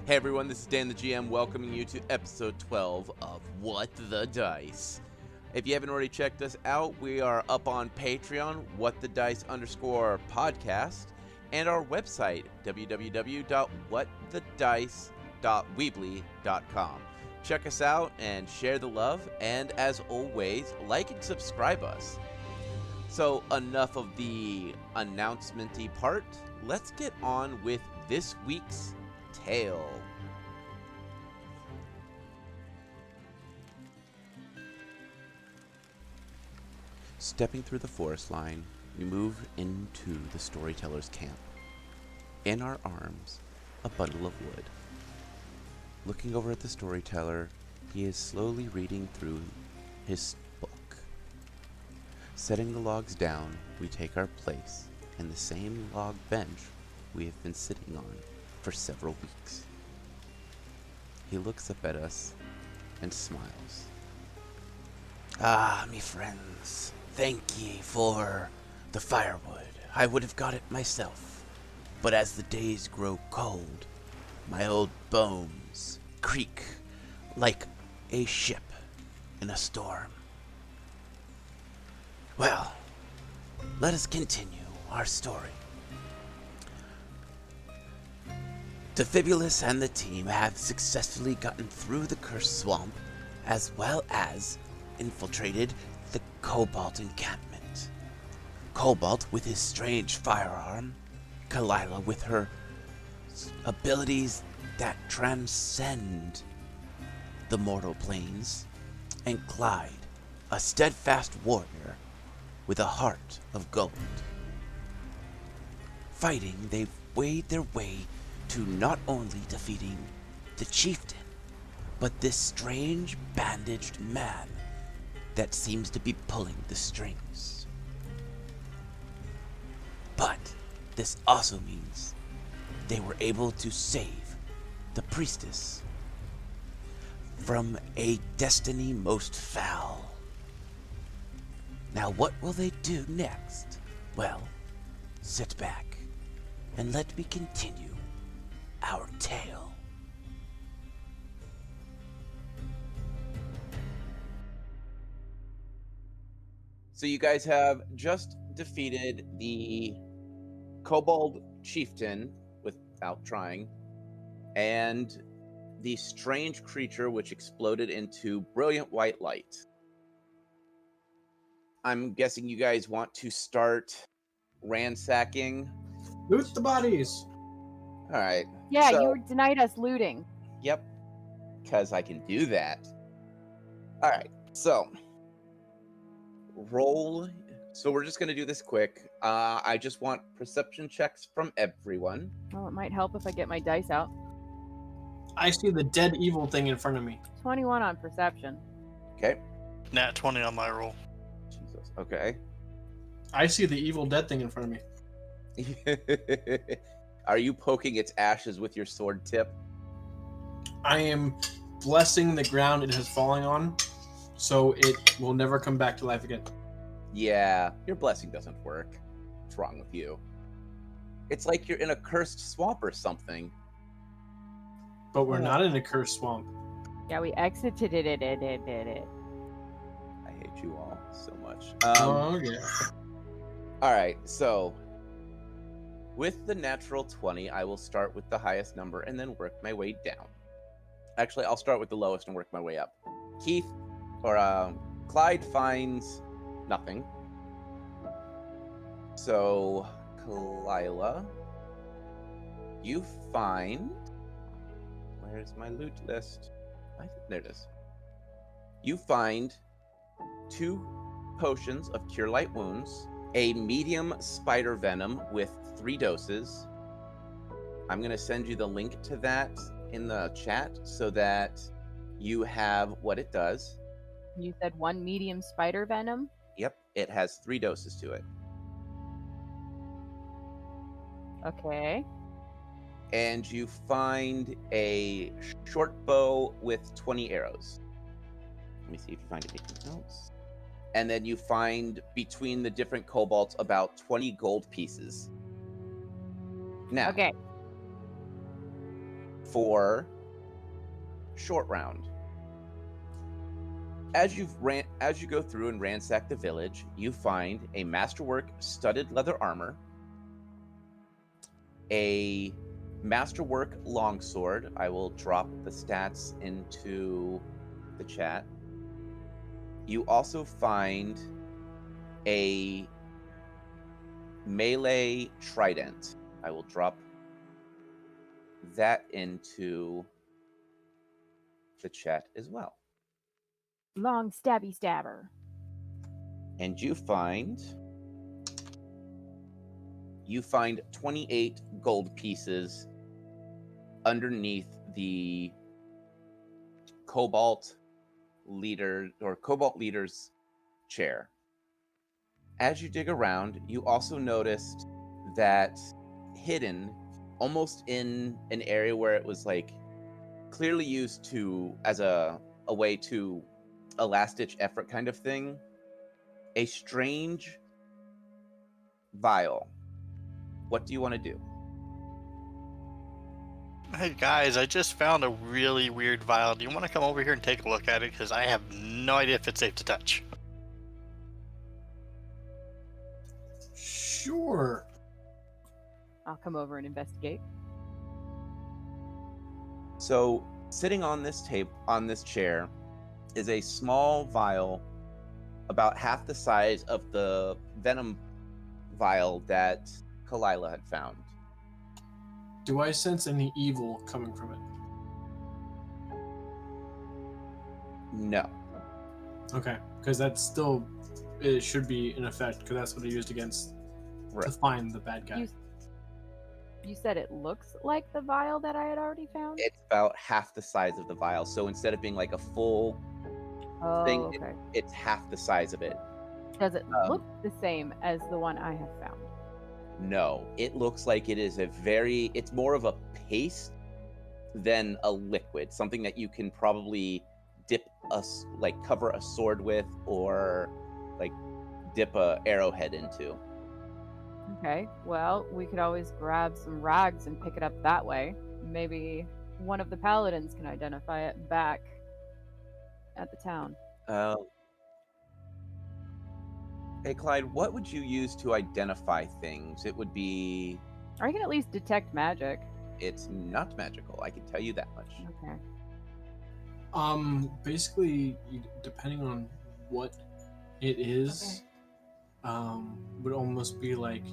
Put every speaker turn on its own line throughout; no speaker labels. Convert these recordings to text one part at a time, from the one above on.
Hey everyone, this is Dan the GM welcoming you to episode 12 of What the Dice. If you haven't already checked us out, we are up on Patreon, whatthedice_podcast, and our website, www.whatthedice.weebly.com. Check us out and share the love, and as always, like and subscribe us. So enough of the announcement-y part, let's get on with this week's tale. Stepping through the forest line, we move into the Storyteller's camp. In our arms, a bundle of wood. Looking over at the Storyteller, he is slowly reading through his book. Setting the logs down, we take our place in the same log bench we have been sitting on for several weeks. He looks up at us and smiles. Me friends, thank ye for the firewood. I would have got it myself, but as the days grow cold, my old bones creak like a ship in a storm. Well, let us continue our story. Defibulus and the team have successfully gotten through the cursed swamp, as well as infiltrated the Cobalt encampment. Cobalt with his strange firearm, Kalila with her abilities that transcend the mortal planes, and Clyde, a steadfast warrior with a heart of gold. Fighting, they've weighed their way to not only defeating the chieftain, but this strange bandaged man that seems to be pulling the strings. But this also means they were able to save the Priestess from a destiny most foul. Now what will they do next? Well, sit back and let me continue our tale. So you guys have just defeated the Kobold Chieftain without trying, and the strange creature which exploded into brilliant white light. I'm guessing you guys want to start ransacking.
Loot the bodies.
All right.
Yeah,
so,
you denied us looting.
Yep, because I can do that. All right, so roll. So we're just going to do this quick. I just want perception checks from everyone.
Oh, it might help if I get my dice out.
I see the dead evil thing in front of me.
21 on perception.
Okay.
Nat 20 on my roll.
Jesus. Okay.
I see the evil dead thing in front of me.
Are you poking its ashes with your sword tip?
I am blessing the ground it is falling on, so it will never come back to life again.
Yeah, your blessing doesn't work. What's wrong with you? It's like you're in a cursed swamp or something.
But we're not in a cursed swamp.
Yeah, we exited it.
I hate you all so much.
Oh, yeah.
All right, so with the natural 20, I will start with the highest number and then work my way down. Actually, I'll start with the lowest and work my way up. Clyde finds nothing. So, Kalila, you find... Where's my loot list? There it is. You find 2 potions of Cure Light Wounds, a medium spider venom with 3 doses. I'm going to send you the link to that in the chat so that you have what it does.
You said 1 medium spider venom?
Yep, it has 3 doses to it.
Okay.
And you find a short bow with 20 arrows. Let me see if you find anything else. And then you find between the different kobolds about 20 gold pieces. Now,
Okay.
for short round. As you go through and ransack the village, you find a masterwork studded leather armor, a masterwork longsword. I will drop the stats into the chat. You also find a melee trident. I will drop that into the chat as well.
Long stabby stabber.
And you find 28 gold pieces underneath the Cobalt leader's chair. As you dig around, you also noticed that hidden almost in an area where it was like clearly used as a way to a last-ditch effort kind of thing, a strange vial. What do you want to do?
Hey guys, I just found a really weird vial. Do you want to come over here and take a look at it? Because I have no idea if it's safe to touch.
Sure.
I'll come over and investigate.
So, sitting on this chair, is a small vial about half the size of the venom vial that Kalila had found.
Do I sense any evil coming from it?
No.
Okay, because it should be in effect, because that's what it used against to find the bad guy.
You said it looks like the vial that I had already found?
It's about half the size of the vial. So instead of being like a full thing,
okay.
it's half the size of it.
Does it look the same as the one I have found?
No, it looks like it is it's more of a paste than a liquid, something that you can probably cover a sword with, or like dip a arrowhead into.
Okay, well, we could always grab some rags and pick it up that way. Maybe one of the paladins can identify it back at the town.
Hey, Clyde, what would you use to identify things? It would be...
I can at least detect magic.
It's not magical, I can tell you that much.
Okay.
Basically, depending on what it is, would almost be like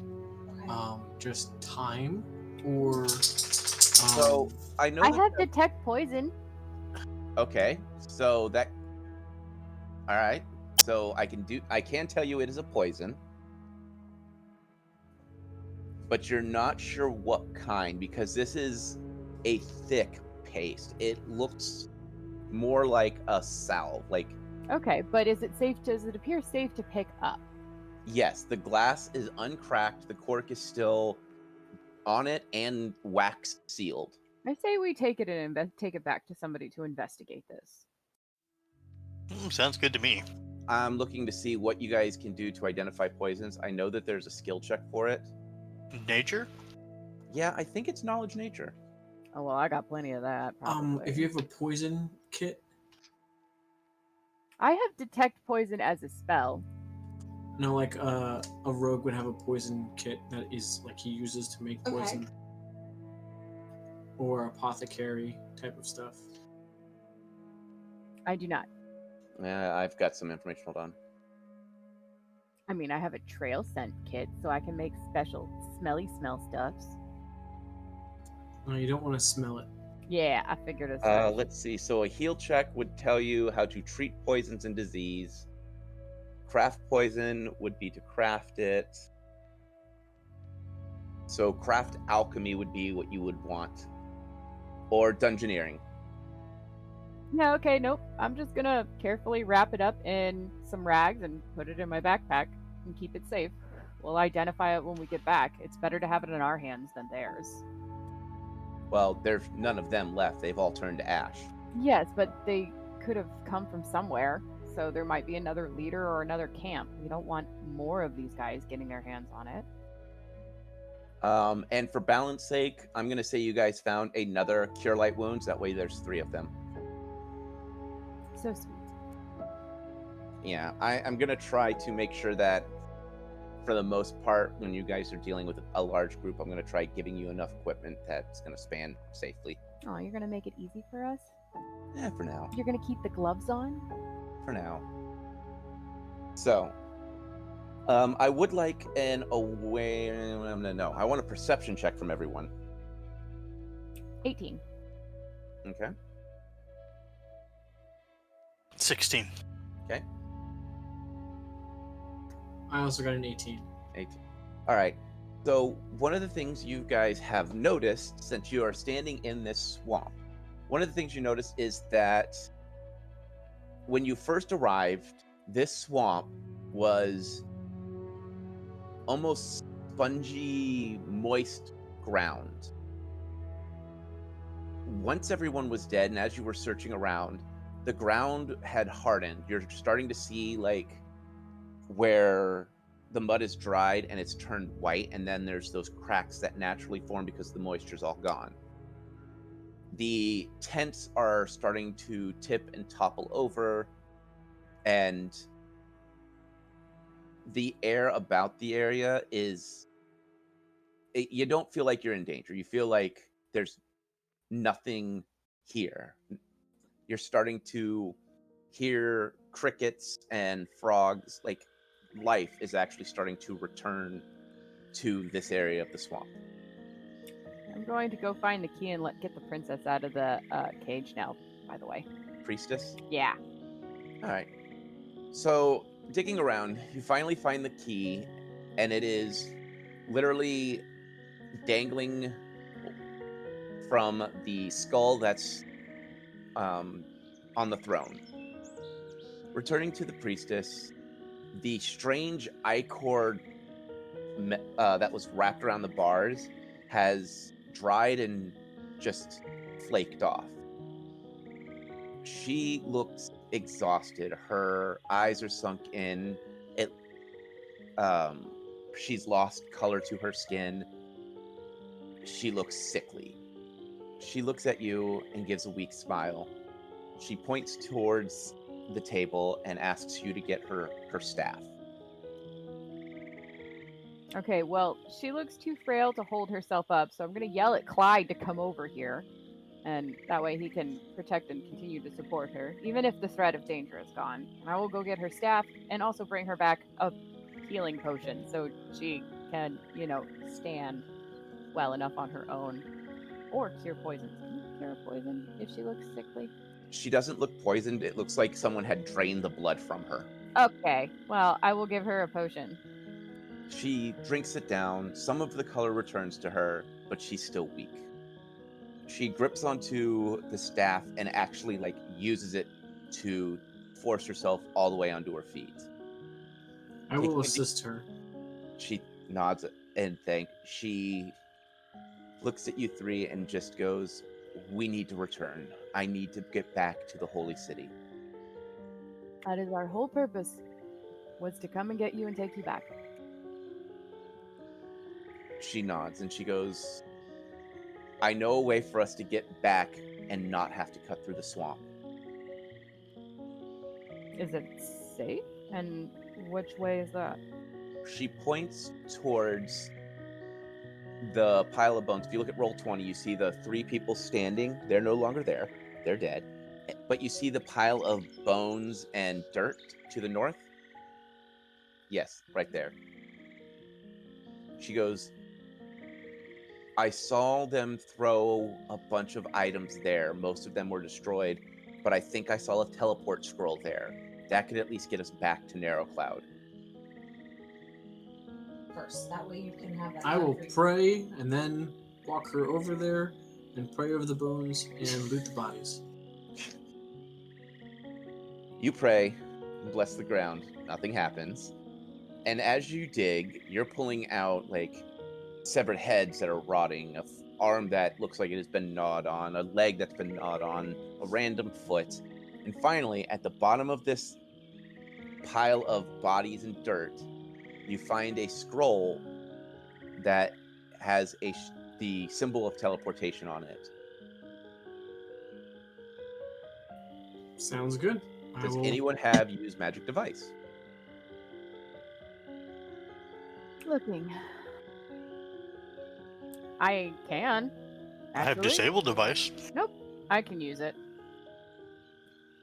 just time, or
so I know
I have detect poison.
Okay, so that... All right, so I can tell you it is a poison, but you're not sure what kind, because this is a thick paste. It looks more like a salve, like...
Okay, but does it appear safe to pick up?
Yes, the glass is uncracked, the cork is still on it, and wax sealed.
I say we take it and take it back to somebody to investigate this.
Sounds good to me.
I'm looking to see what you guys can do to identify poisons. I know that there's a skill check for it.
Nature?
Yeah, I think it's knowledge nature.
Oh, well, I got plenty of that, probably.
If you have a poison kit,
I have detect poison as a spell.
no, like a rogue would have a poison kit that is like he uses to make poison, or apothecary type of stuff.
I do not.
I've got some information. Hold on.
I mean, I have a trail scent kit, so I can make special smelly smell stuffs.
No, you don't want to smell it.
Yeah, I figured as much.
Let's see. So a heal check would tell you how to treat poisons and disease. Craft poison would be to craft it. So craft alchemy would be what you would want. Or dungeoneering.
No, okay, nope. I'm just gonna carefully wrap it up in some rags and put it in my backpack and keep it safe. We'll identify it when we get back. It's better to have it in our hands than theirs.
Well, there's none of them left. They've all turned to ash.
Yes, but they could have come from somewhere, so there might be another leader or another camp. We don't want more of these guys getting their hands on it.
And for balance sake, I'm going to say you guys found another Cure Light Wounds. That way there's 3 of them.
So sweet.
Yeah, I'm going to try to make sure that, for the most part, when you guys are dealing with a large group, I'm going to try giving you enough equipment that's going to span safely.
Oh, you're going to make it easy for us?
Yeah, for now.
You're going to keep the gloves on?
For now. So, I would like I want a perception check from everyone.
18.
Okay.
16.
Okay.
I also got an 18.
18. All right. So one of the things you guys have noticed, since you are standing in this swamp, one of the things you notice is that when you first arrived, this swamp was almost spongy, moist ground. Once everyone was dead, and as you were searching around, the ground had hardened. You're starting to see like where the mud is dried and it's turned white, and then there's those cracks that naturally form because the moisture's all gone. The tents are starting to tip and topple over, and the air about the area you don't feel like you're in danger. You feel like there's nothing here. You're starting to hear crickets and frogs. Like, life is actually starting to return to this area of the swamp.
I'm going to go find the key and get the princess out of the cage now, by the way.
Priestess?
Yeah.
All right. So, digging around, you finally find the key, and it is literally dangling from the skull that's on the throne. Returning to the priestess, the strange ichor that was wrapped around the bars has dried and just flaked off. She looks exhausted. Her eyes are sunk in. She's lost color to her skin. She looks sickly. She looks at you and gives a weak smile. She points towards the table and asks you to get her staff.
Okay, well, she looks too frail to hold herself up, so I'm going to yell at Clyde to come over here. And that way he can protect and continue to support her, even if the threat of danger is gone. And I will go get her staff and also bring her back a healing potion so she can, stand well enough on her own. Or cure poison. Can you cure poison if she looks sickly?
She doesn't look poisoned. It looks like someone had drained the blood from her.
Okay, well, I will give her a potion.
She drinks it down. Some of the color returns to her, but she's still weak. She grips onto the staff and actually uses it to force herself all the way onto her feet.
I will assist her.
She nods and thanks. She looks at you 3 and just goes, "We need to return. I need to get back to the Holy City."
That is our whole purpose, was to come and get you and take you back.
She nods and she goes, "I know a way for us to get back and not have to cut through the swamp."
Is it safe? And which way is that?
She points towards the pile of bones. If you look at roll 20, you see the 3 people standing. They're no longer there. They're dead. But you see the pile of bones and dirt to the north? Yes, right there. She goes, "I saw them throw a bunch of items there. Most of them were destroyed, but I think I saw a teleport scroll there. That could at least get us back to Narrow Cloud."
First, that way you can have that.
I will pray and then walk her over there and pray over the bones and loot the bodies.
You pray and bless the ground. Nothing happens. And as you dig, you're pulling out severed heads that are rotting, an arm that looks like it has been gnawed on, a leg that's been gnawed on, a random foot. And finally, at the bottom of this pile of bodies and dirt, you find a scroll that has the symbol of teleportation on it.
Sounds good.
Does anyone have use magic device?
Looking. I can.
I have
Actually.
disabled device.
Nope. I can use it.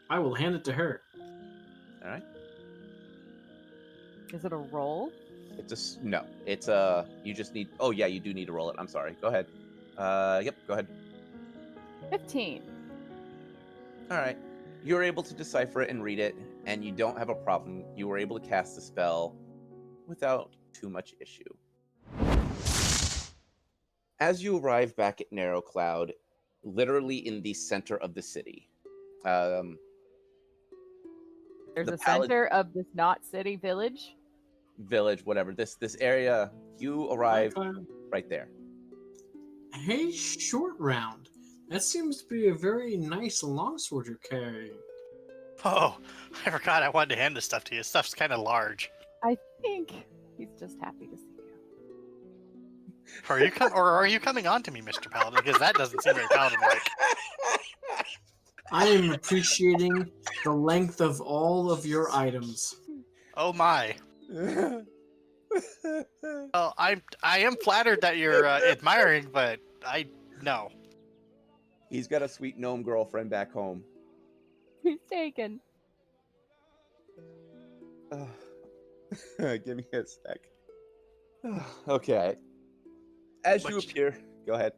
I will hand it to her.
All right.
Is it a roll?
No. It's you just need. Oh yeah, you do need to roll it. I'm sorry. Go ahead. Yep. Go ahead.
15.
All right. You're able to decipher it and read it, and you don't have a problem. You were able to cast the spell without too much issue. As you arrive back at Narrow Cloud, literally in the center of the city,
There's
the
a center of this not city village.
Village, whatever. This area, you arrive right there.
Hey, Short Round. That seems to be a very nice longsword you're carrying.
Oh, I forgot I wanted to hand this stuff to you. This stuff's kind of large.
I think he's just happy to see you.
Are you coming on to me, Mr. Paladin? Because that doesn't seem very paladin-like.
I am appreciating the length of all of your items.
Oh my. Well, I am flattered that you're admiring, but no.
He's got a sweet gnome girlfriend back home.
He's taken.
Give me a sec. Okay. As you appear, go ahead.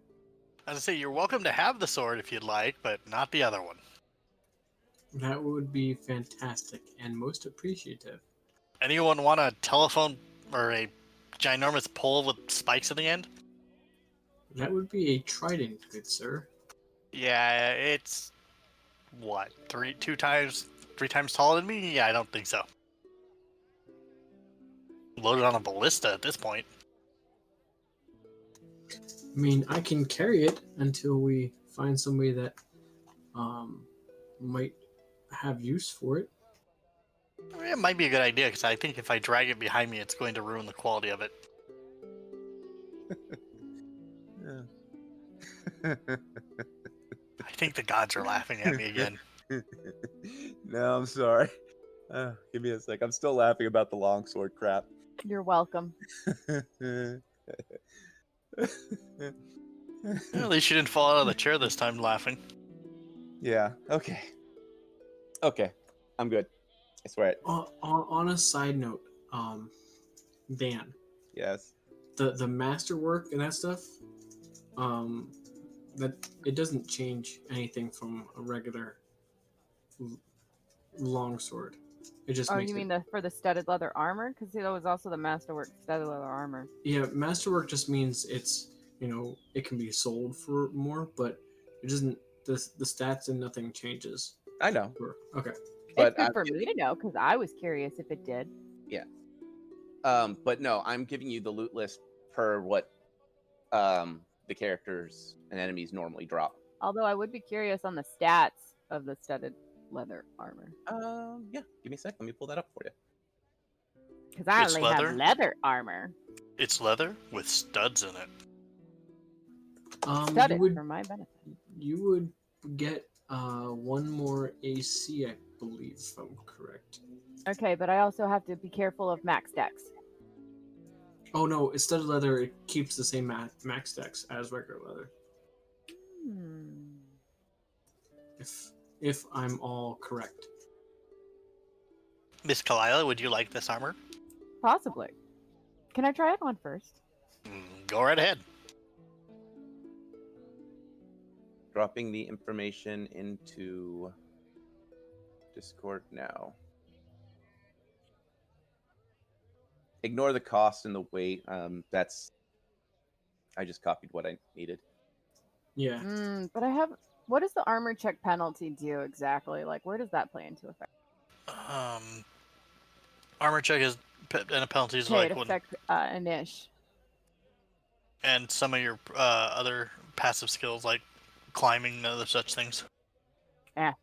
As I say, you're welcome to have the sword if you'd like, but not the other one.
That would be fantastic and most appreciative.
Anyone want a telephone or a ginormous pole with spikes at the end?
That would be a trident, good sir.
Yeah, it's what, 3 times taller than me? Yeah, I don't think so. Loaded on a ballista at this point.
I mean, I can carry it until we find somebody that might have use for it.
It might be a good idea, because I think if I drag it behind me, it's going to ruin the quality of it. I think the gods are laughing at me again.
No, I'm sorry. Give me a sec. I'm still laughing about the longsword crap.
You're welcome.
At least you didn't fall out of the chair this time laughing.
Yeah, okay. Okay, I'm good. I swear it.
On a side note, Dan.
Yes.
The masterwork and that stuff, that it doesn't change anything from a regular longsword. It just makes
you mean for the studded leather armor? Because that was also the masterwork studded leather armor.
Yeah, masterwork just means it's, it can be sold for more, but it doesn't. The stats and nothing changes.
I know.
Okay.
But it's good for me to know because I was curious if it did.
Yeah. But no, I'm giving you the loot list per what the characters and enemies normally drop.
Although I would be curious on the stats of the studded leather armor.
Yeah. Give me a sec. Let me pull that up for you.
Because I only have leather armor.
It's leather with studs in it.
Studded for my benefit.
You would get 1 more AC, I believe, if I'm correct.
Okay, but I also have to be careful of max dex.
Oh no, it's studded leather. It keeps the same max dex as regular leather. If I'm all correct.
Miss Kalila, would you like this armor?
Possibly. Can I try it on first?
Go right ahead.
Dropping the information into Discord now. Ignore the cost and the weight. I just copied what I needed.
Yeah.
But I have. What does the armor check penalty do exactly? Like, where does that play into effect?
Armor check is and a penalty is
it affects Anish.
And some of your other passive skills like climbing and other such things.
I'm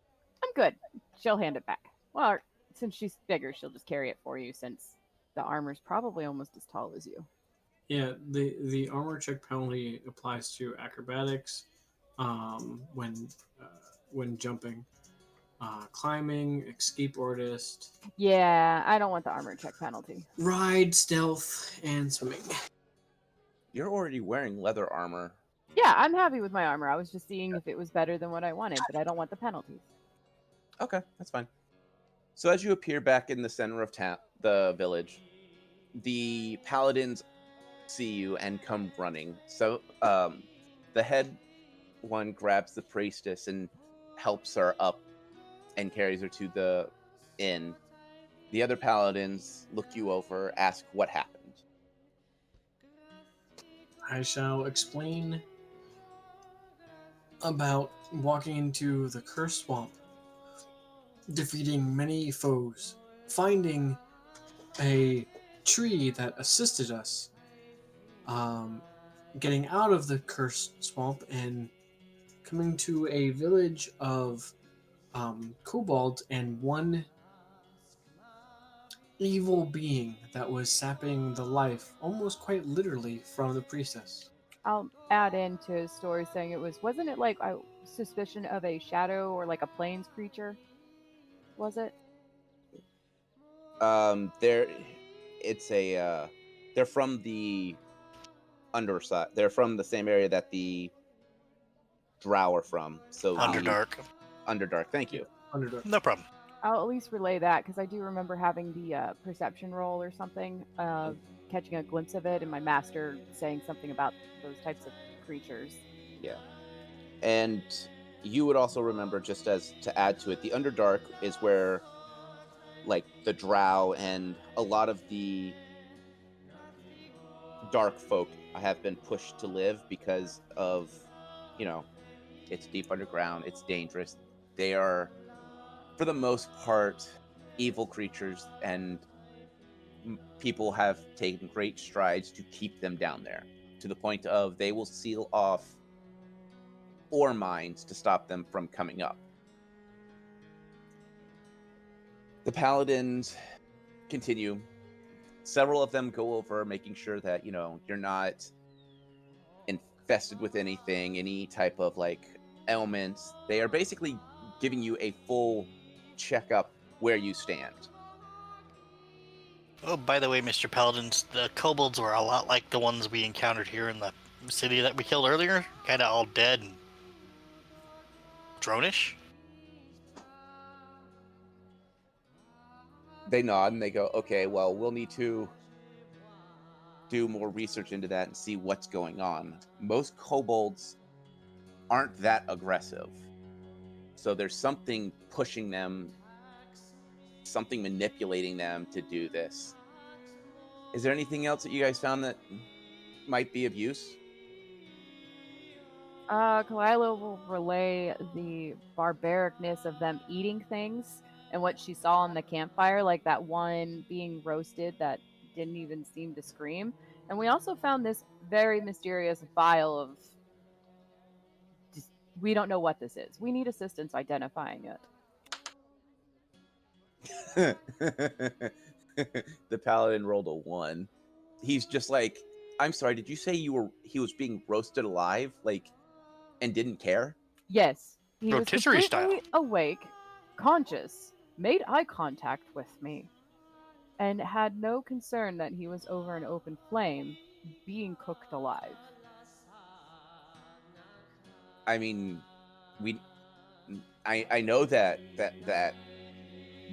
good. She'll hand it back. Well, since she's bigger, she'll just carry it for you since the armor's probably almost as tall as you.
Yeah, the armor check penalty applies to acrobatics, when jumping, climbing, escape artist,
Yeah, I don't want the armor check penalty.
ride, stealth, and swimming.
You're already wearing leather armor.
Yeah, I'm happy with my armor. I was just seeing if it was better than what I wanted, but I don't want the penalties.
Okay, that's fine. So as you appear back in the center of the village, the paladins see you and come running. So the head one grabs the priestess and helps her up and carries her to the inn. The other paladins look you over, ask what happened.
I shall explain about walking into the cursed swamp, defeating many foes, finding a tree that assisted us, getting out of the cursed swamp and coming to a village of kobolds and one evil being that was sapping the life, almost quite literally, from the priestess.
I'll add into his story saying wasn't it like a suspicion of a shadow or like a plains creature? Was it?
They're from the underside. They're from the same area that the drow are from. So
Underdark.
Underdark. Thank you.
Underdark.
No problem.
I'll at least relay that because I do remember having the perception roll or something, catching a glimpse of it, and my master saying something about those types of creatures.
Yeah. And you would also remember, just as to add to it, the Underdark is where, like, the drow and a lot of the dark folk have been pushed to live because of, it's deep underground, it's dangerous. They are, for the most part, evil creatures, and people have taken great strides to keep them down there, to the point of they will seal off ore mines to stop them from coming up. The paladins continue. Several of them go over making sure that, you're not infested with anything, any type of, like, ailments. They are basically giving you a full checkup where you stand.
Oh, by the way, Mr. Paladins, the kobolds were a lot like the ones we encountered here in the city that we killed earlier. Kind of all dead and dronish.
They nod and they go, okay, well, we'll need to do more research into that and see what's going on. Most kobolds aren't that aggressive. So there's something pushing them, something manipulating them to do this. Is there anything else that you guys found that might be of use?
Kalila will relay the barbaricness of them eating things and what she saw on the campfire, like that one being roasted that didn't even seem to scream. And we also found this very mysterious vial of... we don't know what this is. We need assistance identifying
it. The paladin rolled a 1. He's just like, I'm sorry, did you say he was being roasted alive, like, and didn't care?
Yes. He was
Rotisserie
completely
style.
awake, conscious, made eye contact with me, and had no concern that he was over an open flame, being cooked alive.
I mean, I know that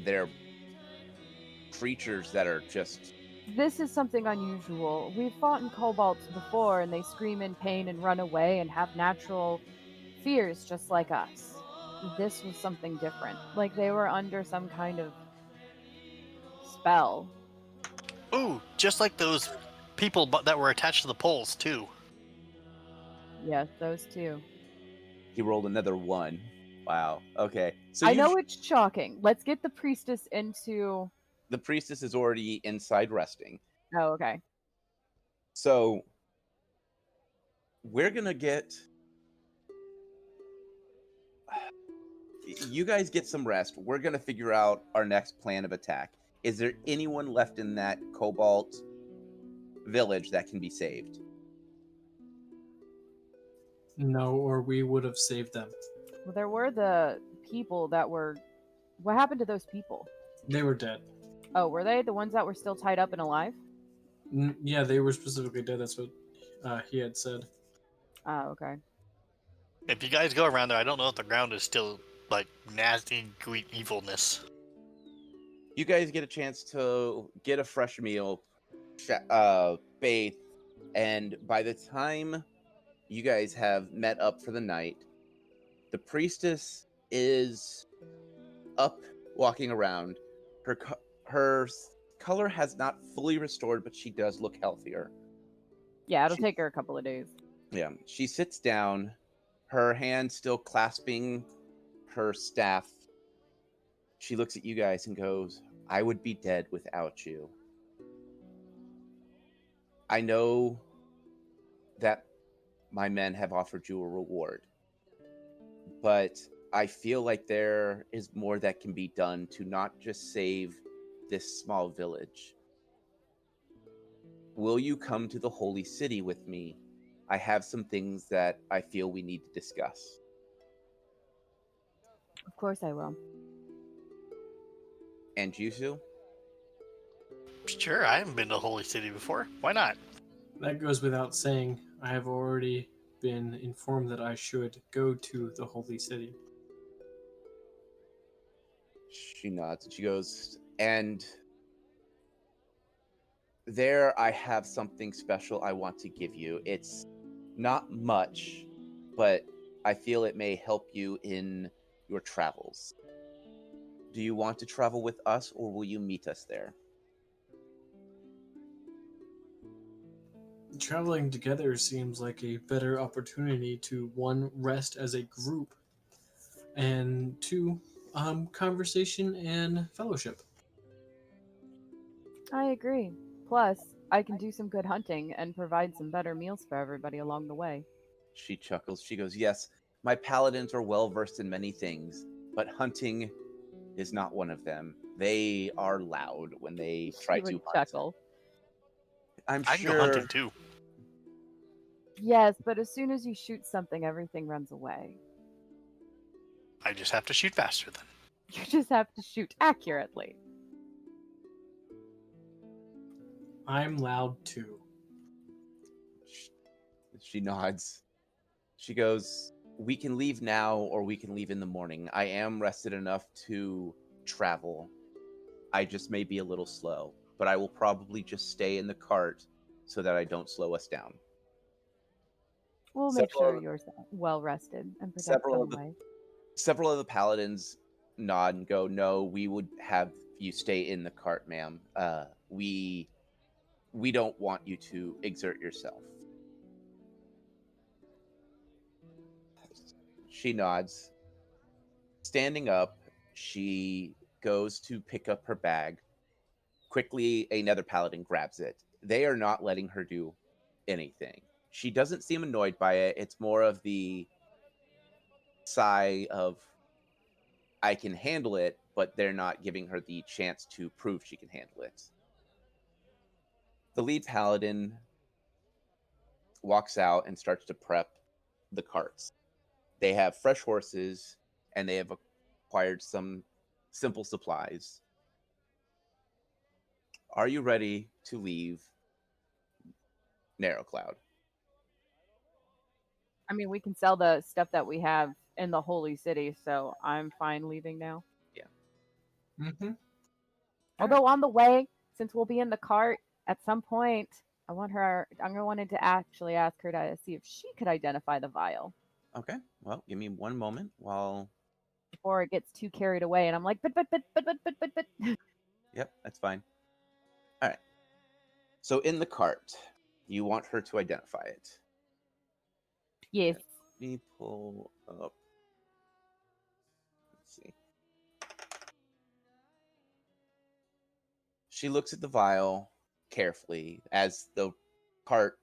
they're creatures that are just...
This is something unusual. We've fought in kobolds before, and they scream in pain and run away and have natural fears just like us. This was something different. Like they were under some kind of spell.
Ooh, just like those people that were attached to the poles, too.
Yes, those two.
He rolled another 1. Wow. Okay. So
I know it's shocking. Let's get the priestess into...
The priestess is already inside resting.
Oh, okay.
So we're gonna get... You guys get some rest. We're gonna figure out our next plan of attack. Is there anyone left in that cobalt village that can be saved.
No, or we would have saved them.
Well, there were the people that were. What happened to those people?
They were dead.
Oh, were they the ones that were still tied up and alive?
Yeah, they were specifically dead. That's what he had said.
Oh, okay.
If you guys go around there, I don't know if the ground is still like nasty, gooey evilness.
You guys get a chance to get a fresh meal, bathe, and by the time you guys have met up for the night, the priestess is up walking around. Her color has not fully restored, but she does look healthier.
Yeah, it'll take her a couple of days.
Yeah, she sits down, her hand still clasping her staff. She looks at you guys and goes, I would be dead without you. I know that my men have offered you a reward, but I feel like there is more that can be done to not just save this small village. Will you come to the Holy City with me? I have some things that I feel we need to discuss.
Of course I will.
And Jusu?
Sure, I haven't been to Holy City before. Why not?
That goes without saying. I have already been informed that I should go to the Holy City.
She nods and she goes, and there I have something special I want to give you. It's not much, but I feel it may help you in your travels. Do you want to travel with us, or will you meet us there?
Traveling together seems like a better opportunity to, one, rest as a group, and two, conversation and fellowship.
I agree. Plus, I can do some good hunting and provide some better meals for everybody along the way.
She chuckles. She goes, yes, my paladins are well versed in many things, but hunting is not one of them. They are loud when they try
She
to
would
hunt.
chuckle.
I'm
I can
sure.
go hunting too.
Yes, but as soon as you shoot something, everything runs away.
I just have to shoot faster then.
You just have to shoot accurately.
I'm loud too.
She nods. She goes, we can leave now or we can leave in the morning. I am rested enough to travel. I just may be a little slow, but I will probably just stay in the cart so that I don't slow us down.
We'll make sure you're well rested and protect some way.
Several of the paladins nod and go, no, we would have you stay in the cart, ma'am. We don't want you to exert yourself. She nods. Standing up, she goes to pick up her bag. Quickly, another paladin grabs it. They are not letting her do anything. She doesn't seem annoyed by it. It's more of the sigh of, I can handle it, but they're not giving her the chance to prove she can handle it. The lead paladin walks out and starts to prep the carts. They have fresh horses, and they have acquired some simple supplies. Are you ready to leave Narrow Cloud?
I mean, we can sell the stuff that we have in the Holy City, so I'm fine leaving now.
Yeah.
Mm-hmm.
Although on the way, since we'll be in the cart at some point, I'm wanted to actually ask her to see if she could identify the vial
Okay. Well, give me one moment while.
before it gets too carried away, and I'm like, but.
Yep, that's fine. All right. So in the cart, you want her to identify it.
Yes.
Let me pull up. Let's see. She looks at the vial carefully as the cart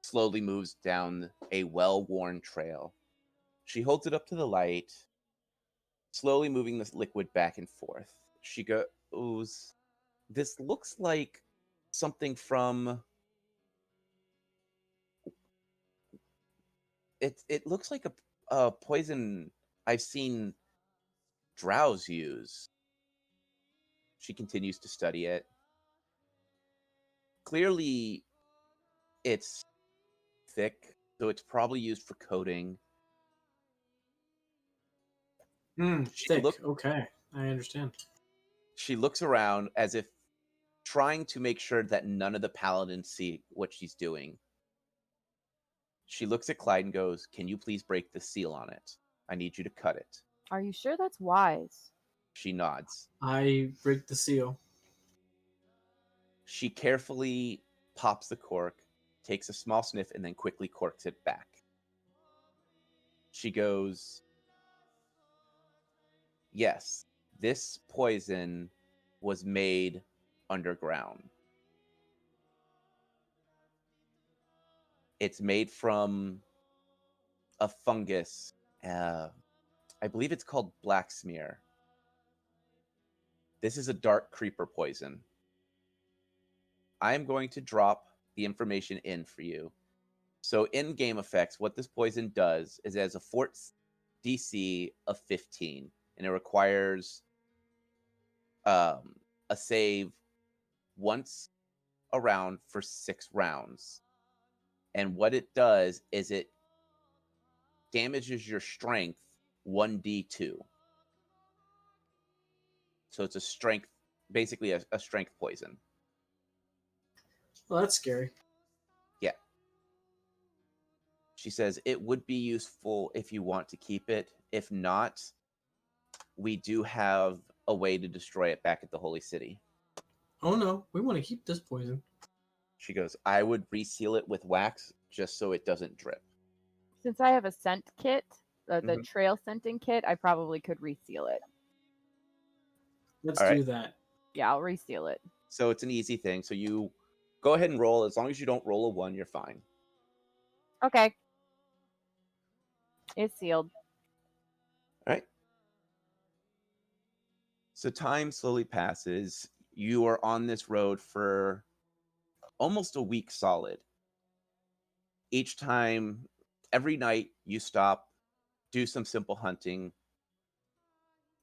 slowly moves down a well-worn trail. She holds it up to the light, slowly moving this liquid back and forth. She goes, this looks like something from It looks like a poison I've seen drows use. She continues to study it. Clearly, it's thick, so it's probably used for coating.
Thick. Okay, I understand.
She looks around as if trying to make sure that none of the paladins see what she's doing. She looks at Clyde and goes, "Can you please break the seal on it? I need you to cut it."
Are you sure that's wise?
She nods.
I break the seal.
She carefully pops the cork, takes a small sniff, and then quickly corks it back. She goes, "Yes, this poison was made underground. It's made from a fungus. I believe it's called Blacksmith. This is a dark creeper poison. I am going to drop the information in for you. So in game effects, what this poison does is it has a fort DC of 15, and it requires a save once a round for 6 rounds. And what it does is it damages your strength 1d2. So it's a strength, basically a strength poison.
Well, that's scary.
Yeah. She says it would be useful if you want to keep it. If not, we do have a way to destroy it back at the Holy City.
Oh no, we want to keep this poison.
She goes, I would reseal it with wax just so it doesn't drip.
Since I have a scent kit, the
Mhm.
trail scenting kit, I probably could reseal it.
Let's
All right.
do that.
Yeah, I'll reseal it.
So it's an easy thing. So you go ahead and roll. As long as you don't roll a 1, you're fine.
Okay. It's sealed.
All right. So time slowly passes. You are on this road for almost a week solid. Each time, every night, you stop, do some simple hunting,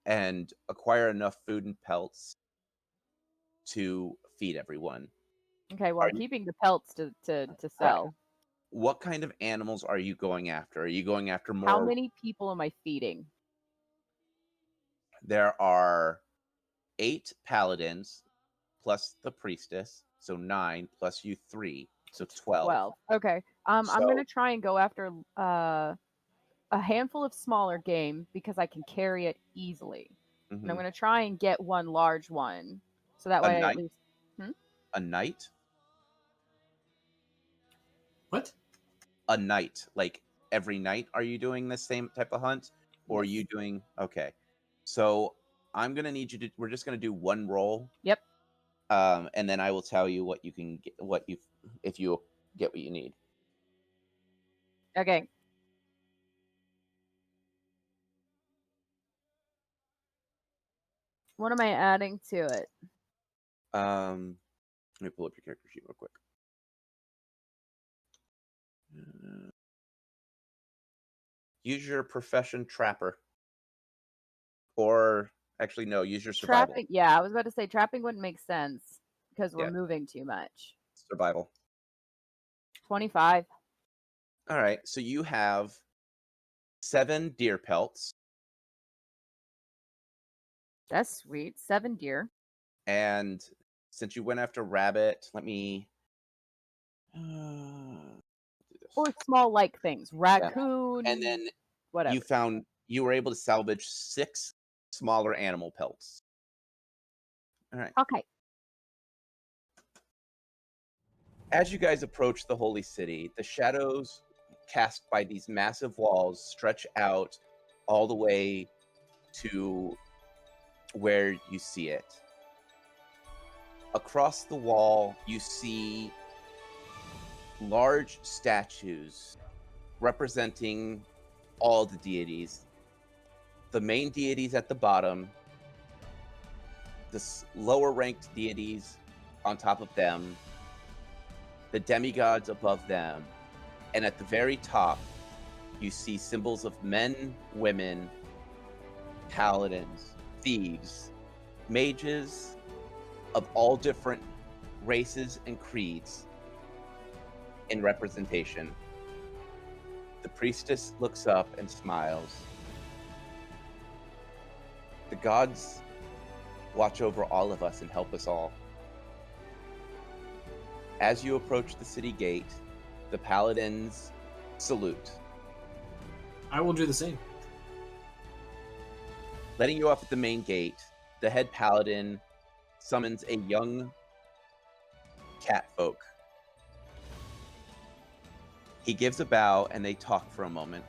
and acquire enough food and pelts to feed everyone.
Okay, well,
Are
I'm
you-
keeping the pelts to sell.
What kind of animals are you going after? Are you going after more?
How many people am I feeding?
There are 8 paladins plus the priestess, so 9 plus you 3, so 12.
12. Okay. I'm
So-
gonna try and go after a handful of smaller game because I can carry it easily. And I'm
Mhm.
gonna try and get one large one, so that
A
way I
night?
at least.
A night?
What?
A night. Like every night are you doing the same type of hunt? Or are
Yes.
you doing okay. So I'm gonna need you to we're just gonna do one roll.
Yep.
And then I will tell you what you can get if you get what you need.
Okay. What am I adding to it?
Let me pull up your character sheet real quick. Use your profession trapper. Or actually no, use your survival.
Trapping. Yeah, I was about to say trapping wouldn't make sense because we're
Yeah.
moving too much.
Survival.
25.
All right, so you have 7 deer pelts,
That's sweet. 7 deer.
and since you went after rabbit, let me do this.
Or small like things. Raccoon.
And then
whatever.
you were able to salvage 6 smaller animal pelts. All right.
Okay.
As you guys approach the holy city, the shadows cast by these massive walls stretch out all the way to where you see it. Across the wall, you see large statues representing all the deities. The main deities at the bottom, the lower ranked deities on top of them, the demigods above them, and at the very top, You see symbols of men, women, paladins, thieves, mages of all different races and creeds in representation. The priestess looks up and smiles. The gods watch over all of us and help us all. As you approach the city gate, the paladins salute.
I will do the same.
Letting you off at the main gate, the head paladin summons a young catfolk. He gives a bow and they talk for a moment.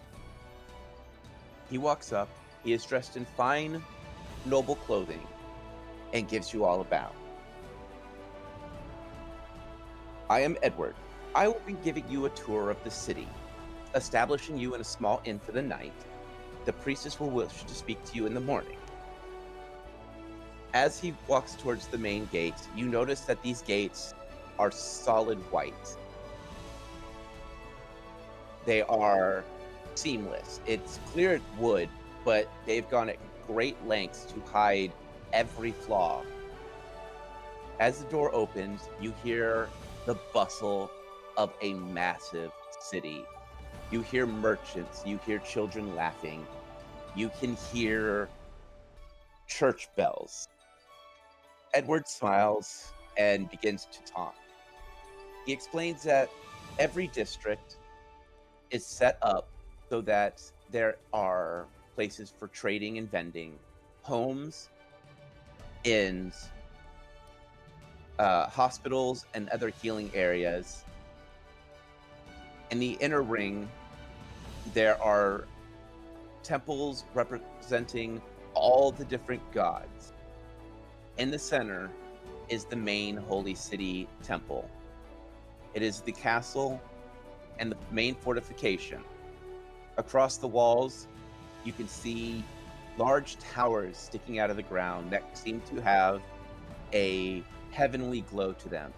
He walks up. He is dressed in fine, noble clothing and gives you all a bow. I am Edward. I will be giving you a tour of the city, establishing you in a small inn for the night. The priestess will wish to speak to you in the morning. As he walks towards the main gate, you notice that these gates are solid white. They are seamless. It's clear wood, but they've gone at great lengths to hide every flaw. As the door opens, you hear the bustle of a massive city. You hear merchants, you hear children laughing, you can hear church bells. Edward smiles and begins to talk. He explains that every district is set up so that there are places for trading and vending, homes, inns, hospitals, and other healing areas. In the inner ring, there are temples representing all the different gods. In the center is the main holy city temple. It is the castle and the main fortification. Across the walls, you can see large towers sticking out of the ground that seem to have a heavenly glow to them.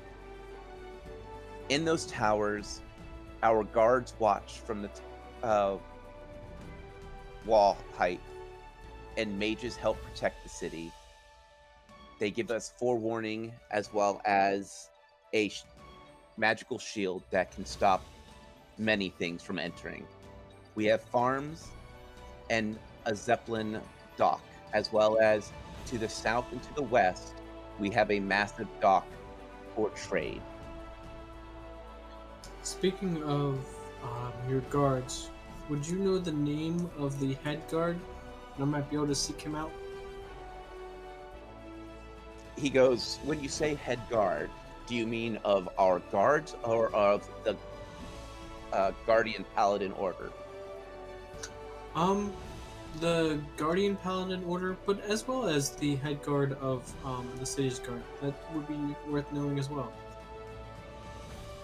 In those towers, our guards watch from the wall height, and mages help protect the city. They give us forewarning as well as a magical shield that can stop many things from entering. We have farms and a Zeppelin dock, as well as to the south and to the west, we have a massive dock for trade.
Speaking of your guards, would you know the name of the head guard? And I might be able to seek him out.
He goes, when you say head guard, do you mean of our guards or of the Guardian Paladin Order?
The Guardian Paladin Order, but as well as the head guard of the city's guard. That would be worth knowing as well.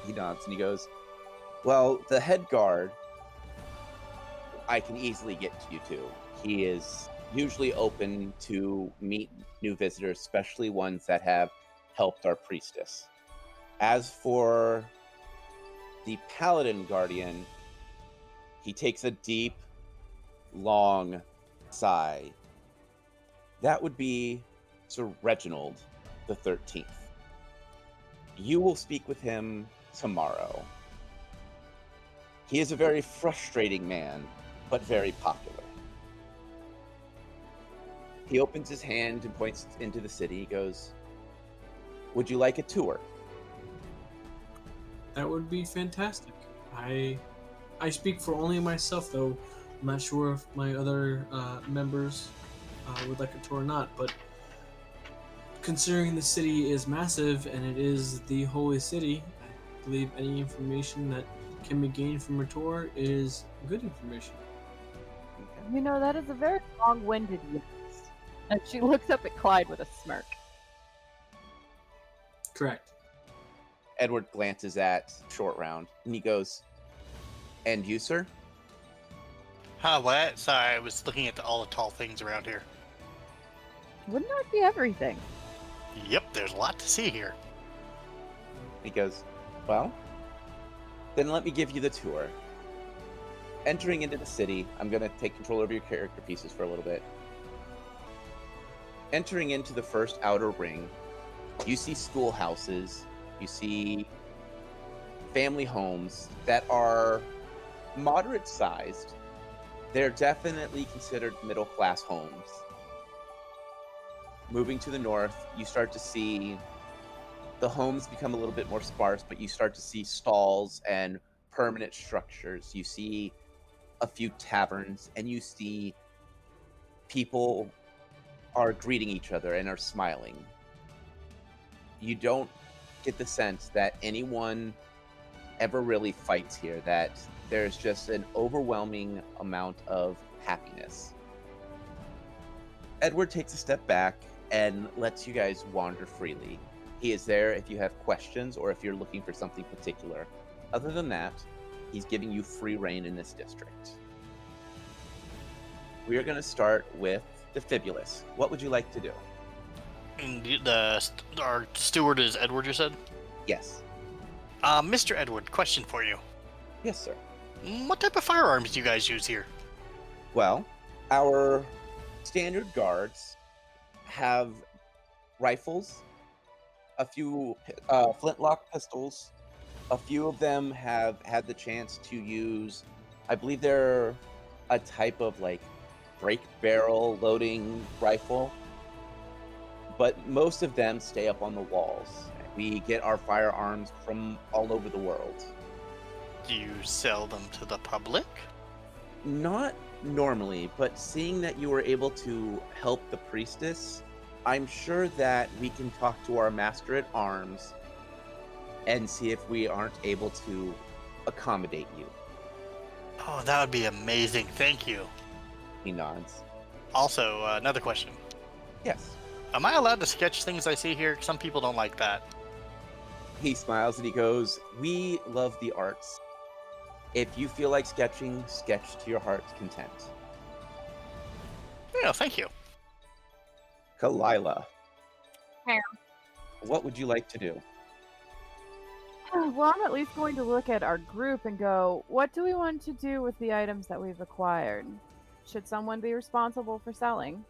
He nods and he goes, well, the head guard, I can easily get to you to. He is usually open to meet new visitors, especially ones that have helped our priestess. As for the Paladin Guardian, he takes a deep, long sigh. That would be Sir Reginald the 13th. You will speak with him tomorrow. He is a very frustrating man, but very popular. He opens his hand and points into the city. He goes, would you like a tour?
That would be fantastic. I speak for only myself, though. I'm not sure if my other members would like a tour or not, but considering the city is massive and it is the holy city, I believe any information that can be gained from a tour is good information.
You know, that is a very long-winded yes. And she looks up at Clyde with a smirk.
Correct.
Edward glances at Short Round and he goes, and you, sir?
Huh, what? Sorry, I was looking at all the tall things around here.
Wouldn't that be everything?
Yep, there's a lot to see here.
He goes, well, then let me give you the tour. Entering into the city, I'm going to take control over your character pieces for a little bit. Entering into the first outer ring, you see schoolhouses, you see family homes that are moderate sized. They're definitely considered middle class homes. Moving to the north, you start to see the homes become a little bit more sparse, but you start to see stalls and permanent structures. You see a few taverns, and you see people are greeting each other and are smiling. You don't get the sense that anyone ever really fights here, that there's just an overwhelming amount of happiness. Edward takes a step back and lets you guys wander freely. He is there if you have questions or if you're looking for something particular. Other than that, he's giving you free reign in this district. We are going to start with Defibulous. What would you like to do?
And our steward is Edward, you said?
Yes.
Mr. Edward, question for you.
Yes, sir.
What type of firearms do you guys use here?
Well, our standard guards have rifles, a few flintlock pistols. A few of them have had the chance to use, I believe they're a type of like break barrel loading rifle, but most of them stay up on the walls. We get our firearms from all over the world.
Do you sell them to the public?
Not normally, but seeing that you were able to help the Priestess, I'm sure that we can talk to our Master at Arms and see if we aren't able to accommodate you.
Oh, that would be amazing. Thank you.
He nods.
Also, another question.
Yes.
Am I allowed to sketch things I see here? Some people don't like that.
He smiles and he goes, "We love the arts. If you feel like sketching, sketch to your heart's content."
Yeah, thank you.
Kalila.
Here.
What would you like to do?
Well, I'm at least going to look at our group and go, what do we want to do with the items that we've acquired? Should someone be responsible for selling?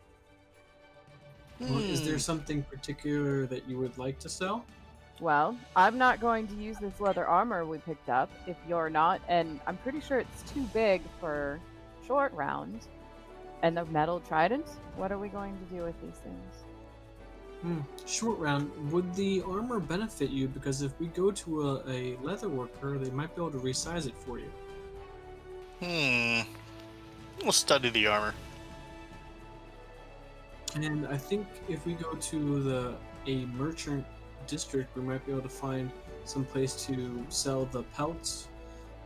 Well, is there something particular that you would like to sell?
Well, I'm not going to use this leather armor we picked up if you're not, and I'm pretty sure it's too big for short round. And the metal trident? What are we going to do with these things?
Short round, would the armor benefit you? Because if we go to a leather worker, they might be able to resize it for you.
We'll study the armor.
And I think if we go to a merchant district, we might be able to find some place to sell the pelts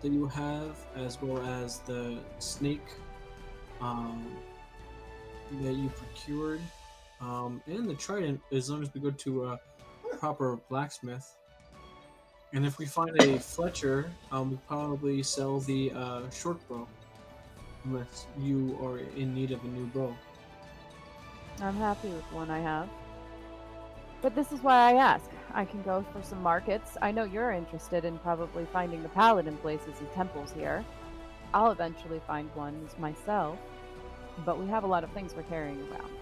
that you have, as well as the snake that you procured, and the trident, as long as we go to a proper blacksmith. And if we find a Fletcher, we probably sell the short bow, unless you are in need of a new bow.
I'm happy with the one I have. But this is why I ask. I can go for some markets. I know you're interested in probably finding the paladin places and temples here. I'll eventually find ones myself. But we have a lot of things we're carrying around.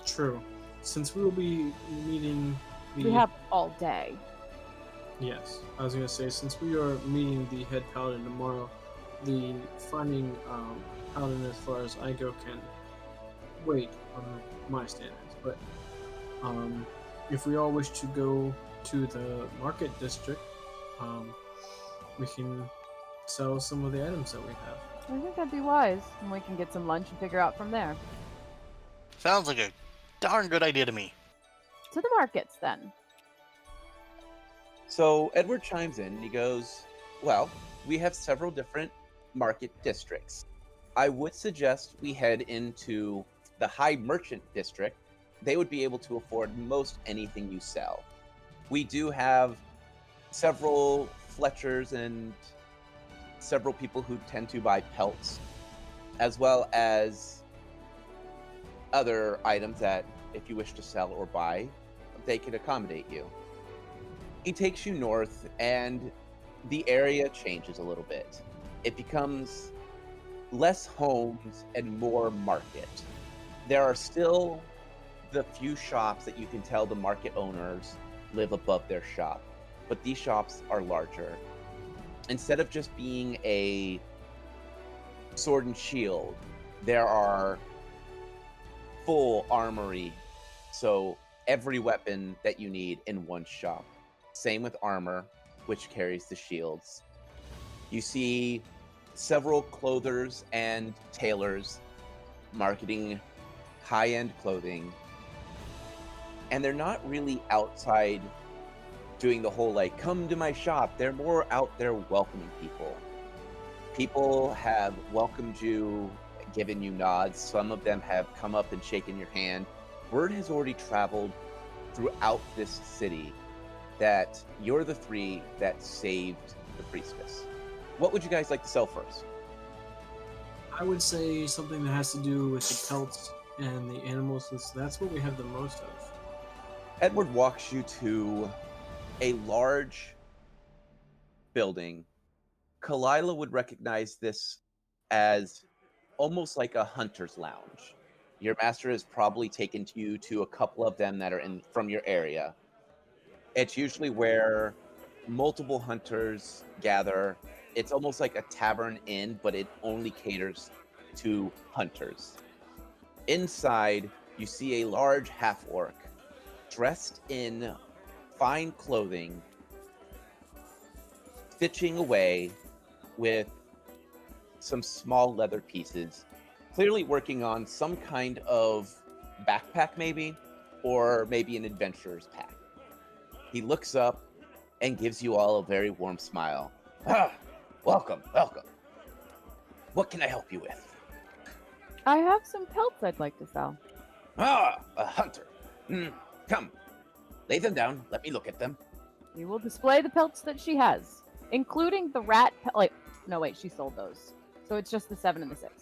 True. Since we will be meeting the...
We have all day.
Yes. I was going to say, since we are meeting the head paladin tomorrow, the finding paladin, as far as I go, can wait on my standards. But if we all wish to go to the market district, we can sell some of the items that we have.
I think that'd be wise. And we can get some lunch and figure out from there.
Sounds like a darn good idea to me.
To the markets, then.
So Edward chimes in and he goes, "Well, we have several different market districts. I would suggest we head into the High Merchant District. They would be able to afford most anything you sell. We do have several Fletchers and several people who tend to buy pelts, as well as other items that, if you wish to sell or buy, they could accommodate you." He takes you north, and the area changes a little bit. It becomes less homes and more market. There are still the few shops that you can tell the market owners live above their shop, but these shops are larger. Instead of just being a sword and shield, there are full armory, so every weapon that you need in one shop. Same with armor, which carries the shields. You see several clothers and tailors marketing high-end clothing, and they're not really outside doing the whole like come to my shop. They're more out there welcoming people. People have welcomed you, given you nods. Some of them have come up and shaken your hand. Word has already traveled throughout this city that you're the three that saved the priestess. What would you guys like to sell first?
I would say something that has to do with the pelts and the animals, since that's what we have the most of.
Edward walks you to a large building. Kalila would recognize this as almost like a hunter's lounge. Your master has probably taken you to a couple of them that are from your area. It's usually where multiple hunters gather. It's almost like a tavern inn, but it only caters to hunters. Inside, you see a large half-orc dressed in fine clothing, stitching away with some small leather pieces, clearly working on some kind of backpack maybe, or maybe an adventurer's pack. He looks up and gives you all a very warm smile. Ah, welcome, welcome. What can I help you with?
I have some pelts I'd like to sell.
Ah, a hunter. Come, lay them down. Let me look at them.
You will display the pelts that she has, including the rat pelt. No, wait, she sold those. So it's just the 7 and the 6.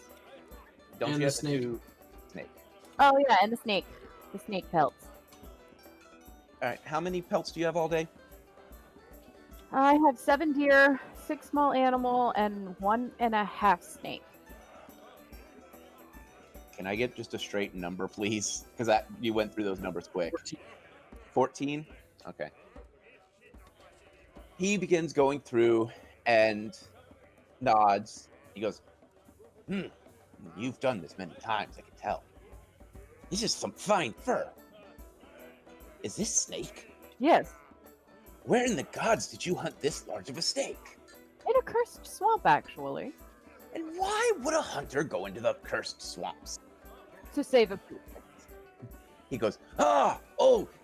Don't
And
you
the
have
snake.
to do snake?
Oh, yeah, and the snake. The snake pelts.
All right, how many pelts do you have all day?
I have 7 deer, 6 small animal, and 1.5 snake.
Can I get just a straight number, please? Because you went through those numbers quick. 14? Okay. He begins going through and nods. He goes, you've done this many times, I can tell. This is some fine fur. Is this snake?
Yes,
Where in the gods did you hunt this large of a snake?
in a cursed swamp, actually,
And why would a hunter go into the cursed swamps?
to save a priestess.
He goes,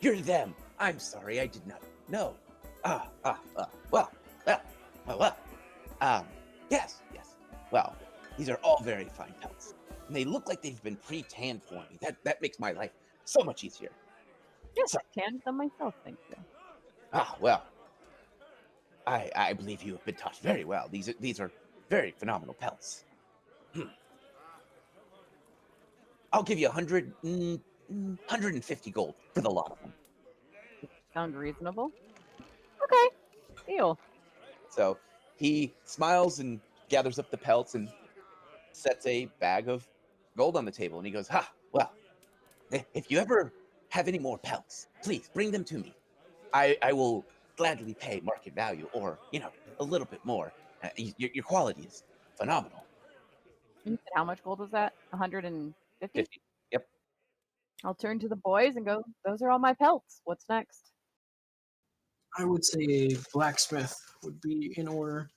you're them. I'm sorry, I did not know. Yes. Well, these are all very fine pelts. And they look like they've been pre-tanned for me. That makes my life so much easier.
Yes,
Sorry.
I tanned them myself, thank you.
Well, I believe you have been taught very well. These are very phenomenal pelts. I'll give you 150 gold for the lot of them.
Sound reasonable? Okay, deal.
So he smiles and gathers up the pelts and sets a bag of gold on the table. And he goes, well, if you ever have any more pelts, please bring them to me. I will gladly pay market value or, a little bit more. Your quality is phenomenal.
You said how much gold was that? 150?
50. Yep.
I'll turn to the boys and go, those are all my pelts. What's next?
I would say a blacksmith would be in order,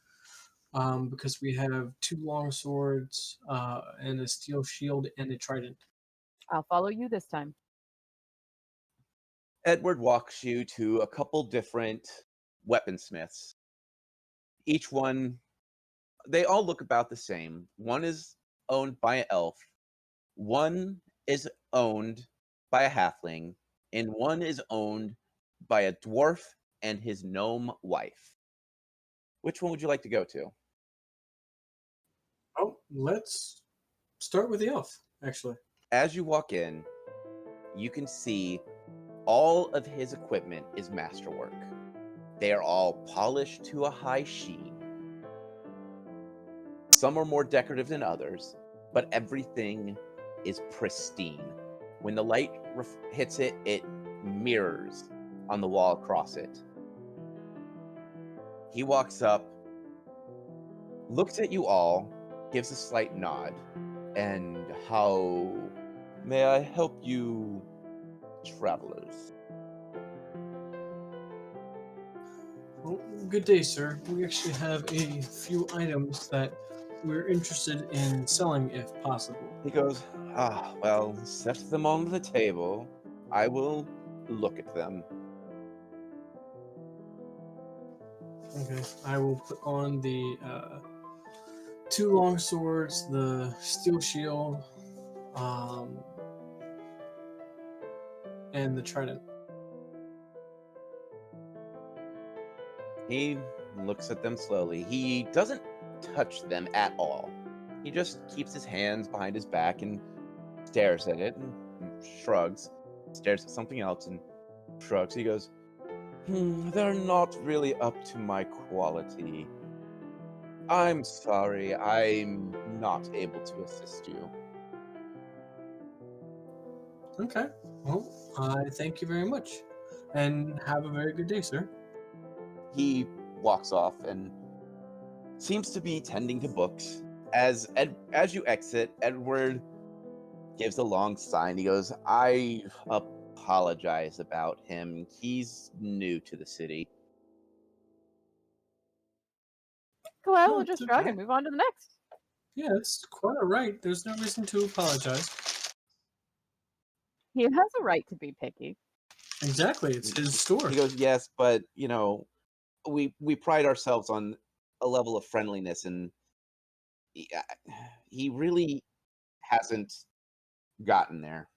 because we have 2 long swords, and a steel shield and a trident.
I'll follow you this time.
Edward walks you to a couple different weaponsmiths. Each one, they all look about the same. One is owned by an elf, one is owned by a halfling, and one is owned by a dwarf and his gnome wife. Which one would you like to go to?
Oh, let's start with the elf, actually.
As you walk in, you can see all of his equipment is masterwork. They are all polished to a high sheen. Some are more decorative than others, but everything is pristine. When the light hits it, it mirrors on the wall across it. He walks up, looks at you all, gives a slight nod, and how may I help you, travelers?
Well, good day, sir. We actually have a few items that we're interested in selling if possible.
He goes, well, set them on the table. I will look at them.
Okay, I will put on the 2 long swords, the steel shield, and the trident.
He looks at them slowly. He doesn't touch them at all. He just keeps his hands behind his back and stares at it and shrugs, stares at something else and shrugs. He goes, they're not really up to my quality. I'm sorry, I'm not able to assist you.
Okay, well, I thank you very much, and have a very good day, sir.
He walks off and seems to be tending to books. As you exit, Edward gives a long sigh and he goes, I apologize about him. He's new to the city.
Well,
No,
we'll
it's
just shrug
okay.
and move on to the next.
Yeah, it's quite all right. There's no reason to apologize.
He has a right to be picky.
Exactly, it's his store.
He goes, yes, but, we pride ourselves on a level of friendliness, and he really hasn't gotten there.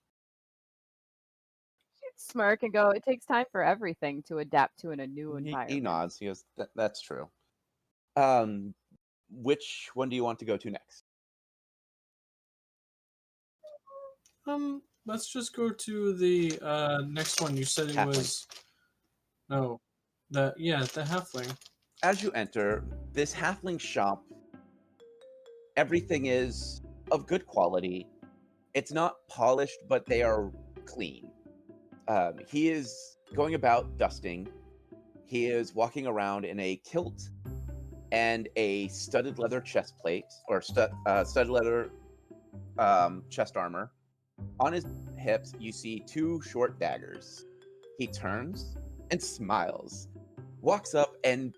Smirk and go, it takes time for everything to adapt to in a new environment.
He nods. He goes, that's true. Which one do you want to go to next?
Let's just go to the next one. You said it
Halfling.
was the halfling.
As you enter this halfling shop, everything is of good quality. It's not polished, but they are clean. He is going about dusting. He is walking around in a kilt and a studded leather chest plate, or studded leather chest armor. On his hips, you see 2 short daggers. He turns and smiles, walks up and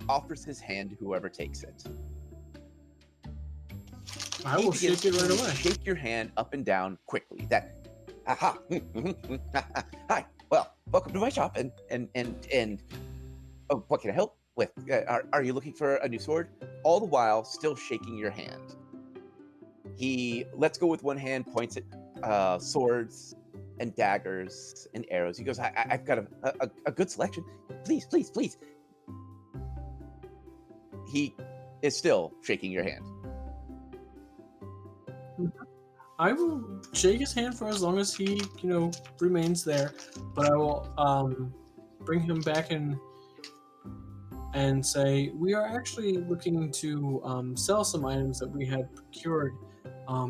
offers his hand to whoever takes it.
I will shake it right away.
Shake your hand up and down quickly. Aha! Hi. Well, welcome to my shop. And oh, what can I help with? Are you looking for a new sword? All the while, still shaking your hand. He lets go with one hand, points at swords and daggers and arrows. He goes, I've got a good selection. Please. He is still shaking your hand.
I will shake his hand for as long as he, remains there, but I will bring him back and say, we are actually looking to sell some items that we had procured.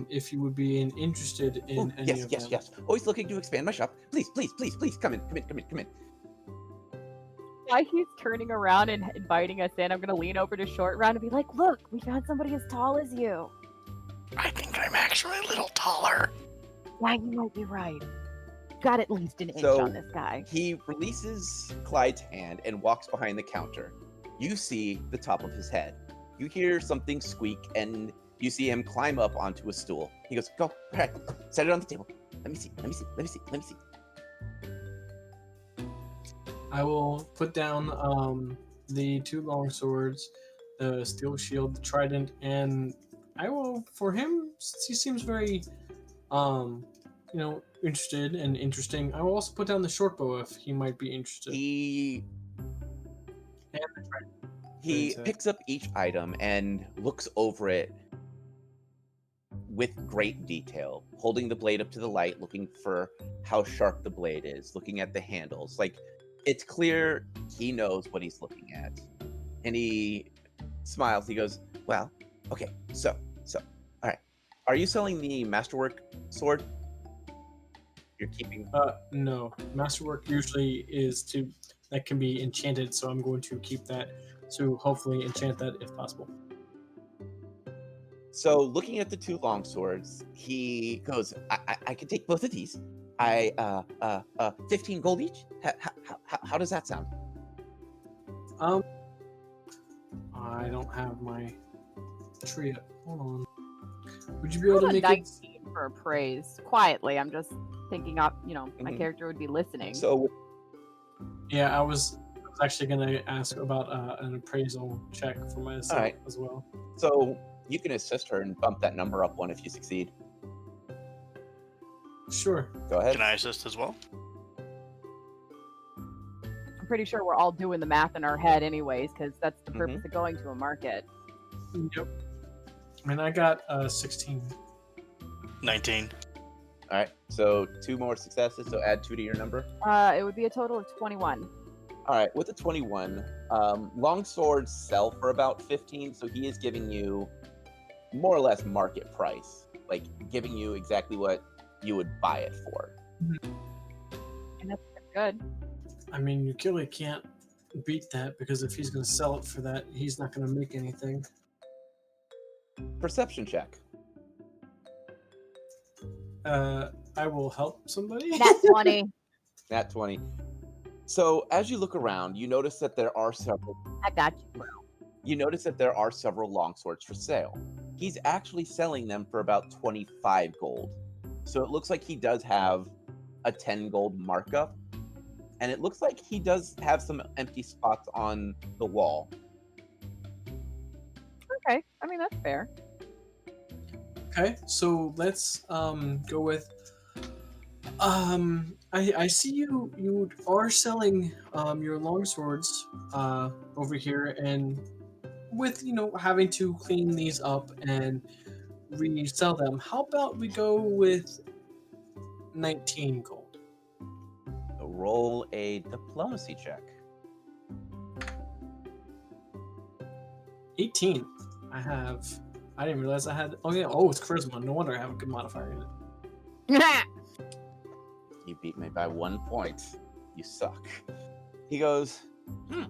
If you would be interested in any of them.
Yes. Always looking to expand my shop. Please, come in.
While he's turning around and inviting us in, I'm going to lean over to Short Round and be like, look, we found somebody as tall as you.
I think I'm actually a little taller.
Yeah, you might be right. Got at least an inch
So,
on this guy.
He releases Clyde's hand and walks behind the counter. You see the top of his head. You hear something squeak, and you see him climb up onto a stool. He goes, go, all right, set it on the table. Let me see.
I will put down the 2 long swords, the steel shield, the trident, and I will, for him, since he seems very, interested and interesting, I will also put down the short bow if he might be interested.
He picks up each item and looks over it with great detail, holding the blade up to the light, looking for how sharp the blade is, looking at the handles. Like, it's clear he knows what he's looking at. And he smiles. He goes, well, Okay, so, all right. Are you selling the masterwork sword? You're keeping.
No. Masterwork usually that can be enchanted, so I'm going to keep that to hopefully enchant that if possible.
So, looking at the two long swords, he goes, I can take both of these. 15 gold each? How does that sound?
I don't have my tree up. Hold on. Would you be able
Rolled
to
a
make it?
19 for appraise. Quietly, I'm just thinking up, my
Mhm.
character would be listening.
So,
Yeah, I was actually gonna ask about an appraisal check for myself
Alright.
as well.
so you can assist her and bump that number up one if you succeed.
Sure.
Go ahead.
Can I assist as well?
I'm pretty sure we're all doing the math in our head anyways, because that's the
Mhm.
purpose of going to a market.
Yep. And I got 16.
19.
All right. So 2 more successes. So add 2 to your number.
It would be a total of 21.
All right. With the 21, long swords sell for about 15. So he is giving you more or less market price, like giving you exactly what you would buy it for.
And that's good.
I mean, you really can't beat that because if he's gonna sell it for that, he's not gonna make anything.
Perception check.
I will help somebody.
Nat 20.
Nat 20. So as you look around, you notice that there are several.
I got you.
You notice that there are several longswords for sale. He's actually selling them for about 25 gold. So it looks like he does have a 10 gold markup. And it looks like he does have some empty spots on the wall.
Okay, I mean that's fair.
Okay, so let's go with I see you are selling your long swords over here, and with having to clean these up and resell them, how about we go with 19 gold?
Roll a diplomacy check.
18. I didn't realize I had. Oh yeah. It's charisma. No wonder I have a good modifier in it.
You beat me by 1 point. You suck. He goes, All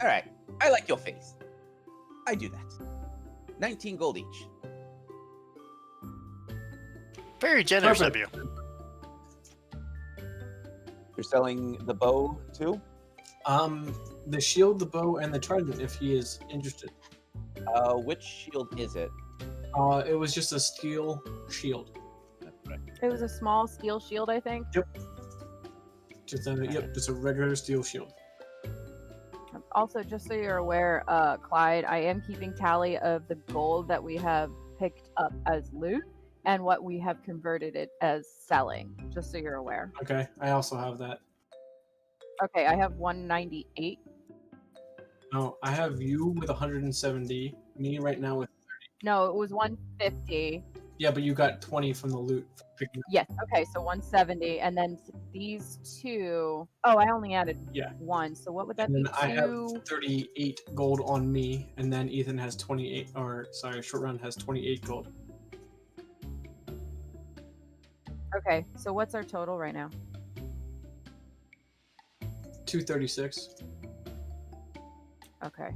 right, I like your face. I do that. 19 gold each.
Very generous of
Perfect.
you.
You're selling the bow too?
The shield, the bow, and the trident, if he is interested.
Which shield is it?
It was just a steel shield.
It was a small steel shield, I think.
Just a regular steel shield.
Also, just so you're aware, Clyde, I am keeping tally of the gold that we have picked up as loot and what we have converted it as selling, just so you're aware.
Okay, I also have that.
Okay, I have 198.
No, I have you with 170. Me right now with.
No, it was 150.
Yeah, but you got 20 from the loot. Picking up.
Yes, okay, so 170. And then these two, oh, I only added
Yeah.
one. So what would that
And
be?
then I have
Two.
38 gold on me, and then Ethan has 28. Or sorry, Short Round has 28 gold.
Okay, so what's our total right now?
236.
Okay.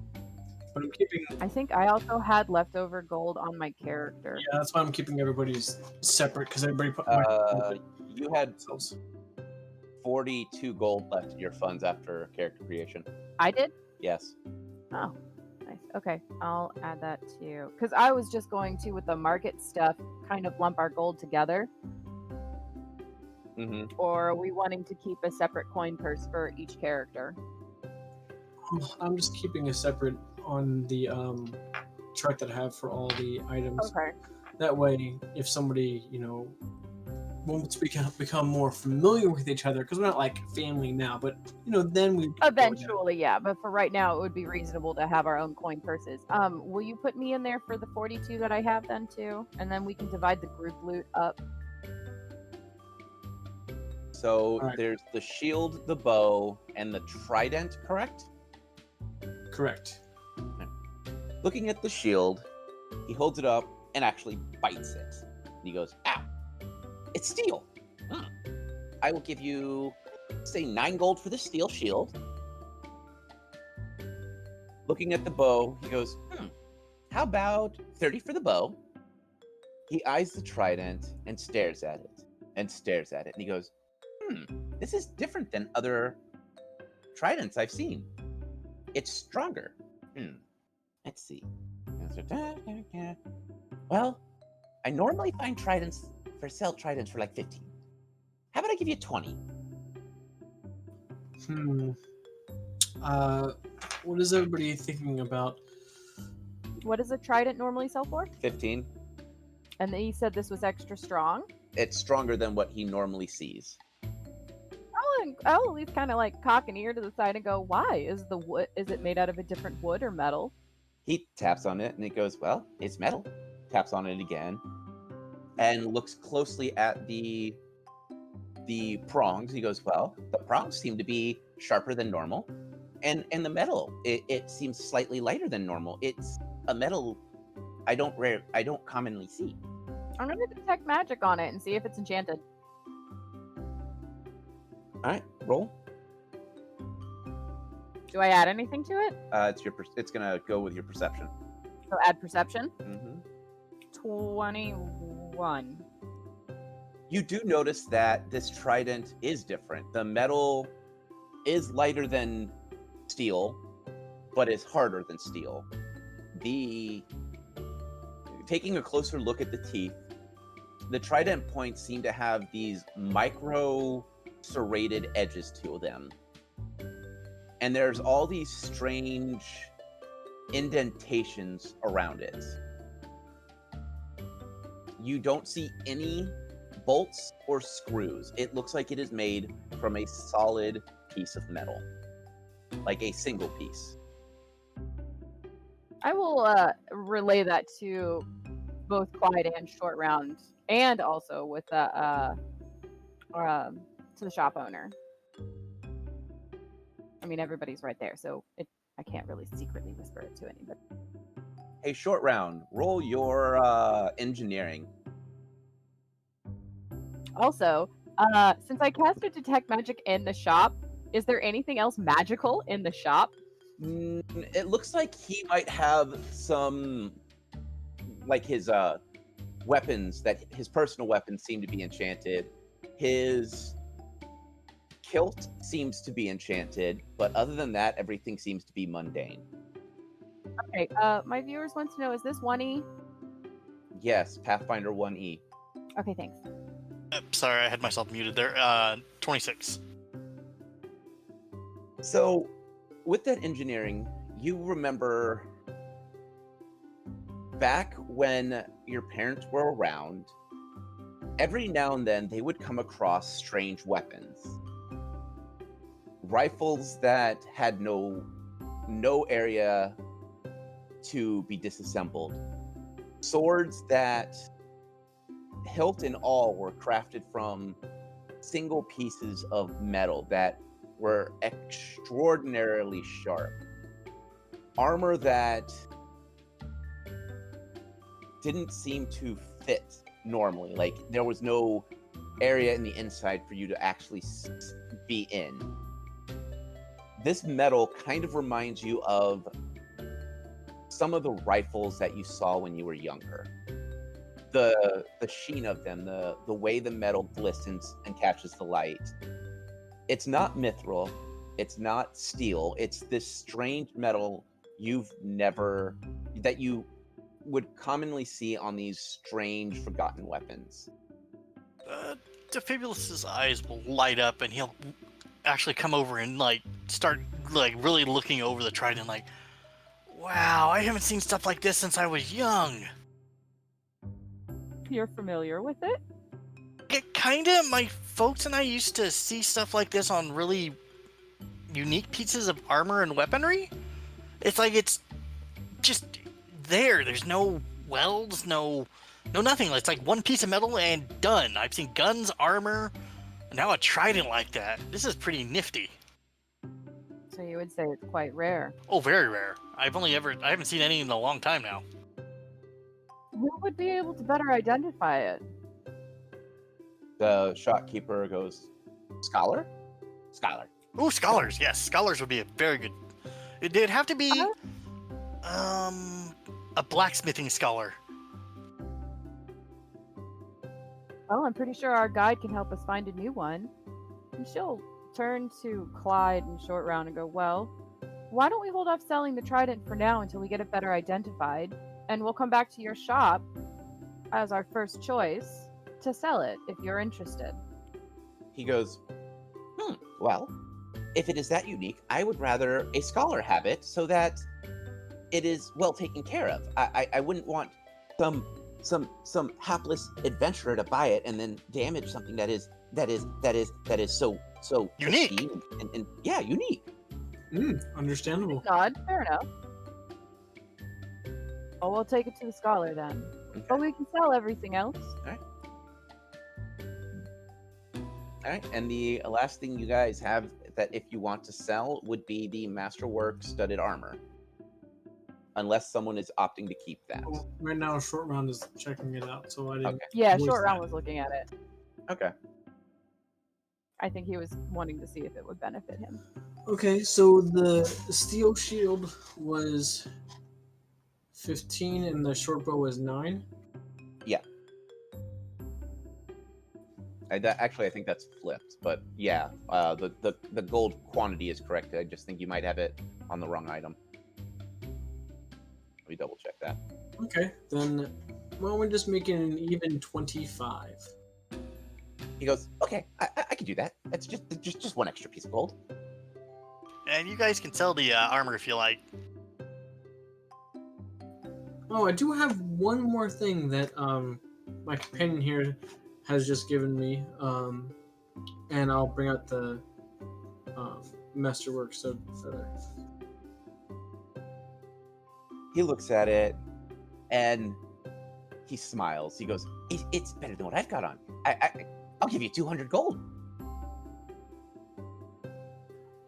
But I'm keeping.
I think I also had leftover gold on my character.
Yeah, that's why I'm keeping everybody's separate because everybody put.
You had
themselves.
42 gold left in your funds after character creation.
I did?
Yes.
Oh, nice. Okay, I'll add that too. Because I was just going to, with the market stuff, kind of lump our gold together.
Mm-hmm.
Or are we wanting to keep a separate coin purse for each character?
I'm just keeping a separate on the chart that I have for all the items.
Okay.
That way, if somebody, once we can become more familiar with each other, because we're not like family now, but then we
Eventually, yeah. But for right now, it would be reasonable to have our own coin purses. Will you put me in there for the 42 that I have then too? And then we can divide the group loot up.
So
Alright.
there's the shield, the bow, and the trident, correct?
Correct.
Looking at the shield, he holds it up and actually bites it. And he goes, "Ow! It's steel. I will give you, say, 9 gold for the steel shield." Looking at the bow, he goes, "How about 30 for the bow?" He eyes the trident and stares at it and stares at it. And he goes, "This is different than other tridents I've seen. It's stronger. Let's see. Well, I normally find sell tridents for like 15. How about I give you 20?
What is everybody thinking about?
What does a trident normally sell for?
15.
And then he said this was extra strong.
It's stronger than what he normally sees.
I'll at least kind of like cock an ear to the side and go, "Why is the wood? Is it made out of a different wood or metal?"
He taps on it and he goes, "Well, it's metal." Taps on it again and looks closely at the prongs. He goes, "Well, the prongs seem to be sharper than normal. And the metal, it seems slightly lighter than normal. It's a metal I don't commonly see."
I'm gonna detect magic on it and see if it's enchanted.
All right, roll.
Do I add anything to it?
It's gonna go with your perception.
So add perception.
Mm-hmm.
21.
You do notice that this trident is different. The metal is lighter than steel, but is harder than steel. Taking a closer look at the teeth, the trident points seem to have these micro serrated edges to them. And there's all these strange indentations around it. You don't see any bolts or screws. It looks like it is made from a solid piece of metal, like a single piece.
I will relay that to both Clyde and Short Round, and also with to the shop owner. I mean, everybody's right there, so I can't really secretly whisper it to anybody.
Hey, Short Round, roll your engineering.
Also, since I casted Detect Magic in the shop, is there anything else magical in the shop?
It looks like he might have some, like his weapons, that his personal weapons seem to be enchanted. His kilt seems to be enchanted, but other than that, everything seems to be mundane.
Okay, my viewers want to know, is this 1E?
Yes, Pathfinder 1E.
Okay, thanks.
Sorry, I had myself muted there. 26.
So, with that engineering, you remember back when your parents were around, every now and then they would come across strange weapons. Rifles that had no area to be disassembled. Swords that, hilt and all, were crafted from single pieces of metal that were extraordinarily sharp. Armor that didn't seem to fit normally. Like, there was no area in the inside for you to actually be in. This metal kind of reminds you of some of the rifles that you saw when you were younger. The sheen of them, the way the metal glistens and catches the light. It's not mithril, it's not steel, it's this strange metal that you would commonly see on these strange forgotten weapons.
Defibulus's eyes will light up and he'll actually come over and start really looking over the trident like, wow, I haven't seen stuff like this since I was young.
You're familiar with it?
Kinda. My folks and I used to see stuff like this on really unique pieces of armor and weaponry. It's like it's just there. There's no welds, no nothing. It's like one piece of metal and done. I've seen guns, armor, and now a trident like that. This is pretty nifty.
So you would say it's quite rare.
Oh, very rare. I haven't seen any in a long time now.
Who would be able to better identify it?
The shopkeeper goes, Scholar? Scholar.
Ooh, scholars. Yes, scholars would be a very good. It'd have to be a blacksmithing scholar.
Well, I'm pretty sure our guide can help us find a new one. And she'll turn to Clyde and Short Round and go, well, why don't we hold off selling the trident for now until we get it better identified? And we'll come back to your shop as our first choice to sell it if you're interested.
He goes, well, if it is that unique, I would rather a scholar have it so that it is well taken care of. I wouldn't want some hapless adventurer to buy it and then damage something that is so
Unique.
pristine and yeah, unique.
Understandable.
Nod, fair enough. Well, we'll take it to the scholar then.
Okay.
But we can sell everything else.
All right, and the last thing you guys have that if you want to sell would be the masterwork studded armor. Unless someone is opting to keep that.
Well, right now, Short Round is checking it out, so I didn't.
Okay.
Yeah,
voice
Short Round
that.
was looking at it.
Okay.
I think he was wanting to see if it would benefit him.
Okay, so the steel shield was 15 and the short bow was 9.
Actually, I think that's flipped, but yeah, the gold quantity is correct. I just think you might have it on the wrong item. Let me double check that.
Okay, then well, we're just making an even 25.
He goes, okay, I can do that. That's just one extra piece of gold.
And you guys can sell the armor if you like.
Oh, I do have one more thing that my companion here has just given me, and I'll bring out the masterwork so feather.
He looks at it and he smiles. He goes, it's better than what I've got on. I'll give you 200 gold.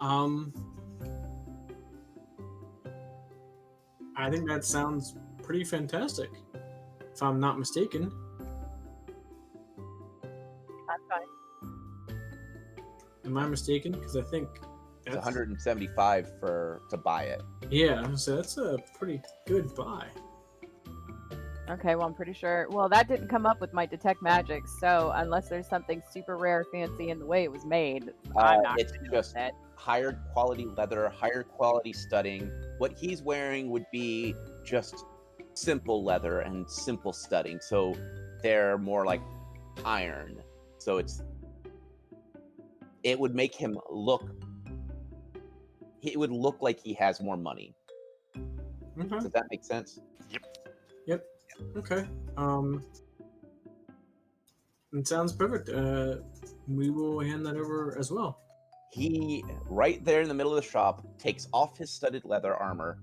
I think that sounds pretty fantastic, if I'm not mistaken.
I'm fine.
Am I mistaken? Because I think
It's 175 to buy it.
Yeah, so that's a pretty good buy.
Okay, well, I'm pretty sure. Well, that didn't come up with my detect magic, so unless there's something super rare, fancy in the way it was made, I'm not
It's
gonna know
just
it.
higher quality leather, higher quality studding. What he's wearing would be just simple leather and simple studding, so they're more like iron. So it would make him look. It would look like he has more money.
Okay.
Does that make sense?
Yep. Okay. It sounds perfect. We will hand that over as well.
He, right there in the middle of the shop, takes off his studded leather armor,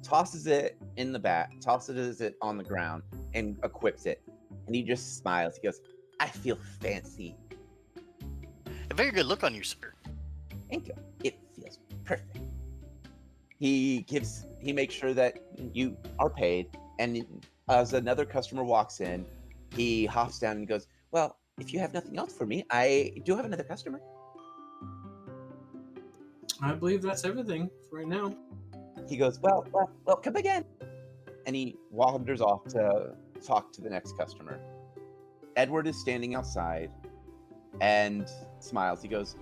tosses it in the back, tosses it on the ground, and equips it. And he just smiles. He goes, I feel fancy.
A very good look on you, sir.
Thank you. It feels perfect. He makes sure that you are paid, and as another customer walks in, he hops down and goes, well, if you have nothing else for me, I do have another customer.
I believe that's everything for right now.
He goes, well, come again. And he wanders off to talk to the next customer. Edward is standing outside and smiles. He goes,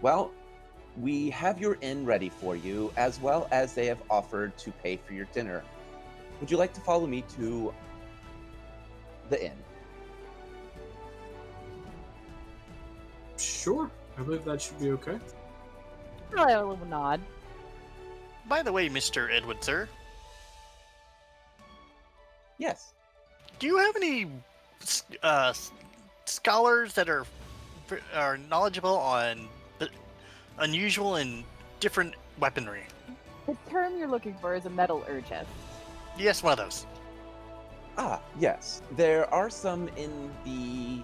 well, we have your inn ready for you, as well as they have offered to pay for your dinner. Would you like to follow me to the inn?
Sure. I believe that should be okay.
Probably a little nod.
By the way, Mr. Edward, sir,
Yes.
do you have any scholars that are knowledgeable on the unusual and different weaponry?
The term you're looking for is a metallurgist.
Yes, one of those.
Ah, yes. There are some in the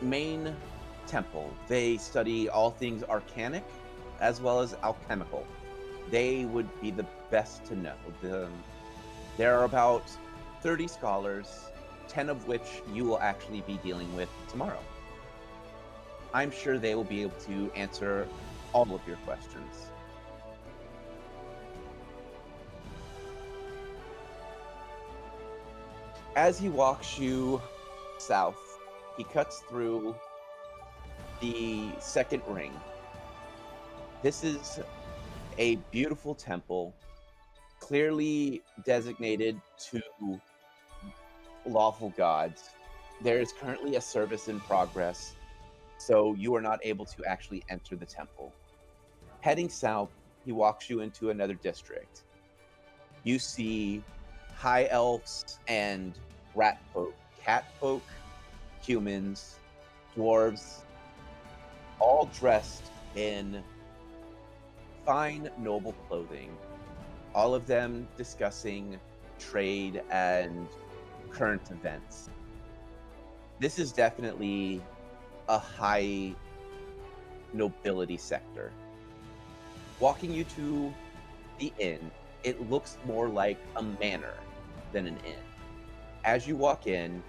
main
temple. They study all things arcanic as well as alchemical. They would be the best to know. There are about 30 scholars, 10 of which you will actually be dealing with tomorrow. I'm sure they will be able to answer all of your questions. As he walks you south, he cuts through the second ring. This is a beautiful temple, clearly designated to lawful gods. There is currently a service in progress, so you are not able to actually enter the temple. Heading south, he walks you into another district. You see high elves and rat folk, cat folk, humans, dwarves, all dressed in fine, noble clothing. All of them discussing trade and current events. This is definitely a high nobility sector. Walking you to the inn, it looks more like a manor than an inn. As you walk in,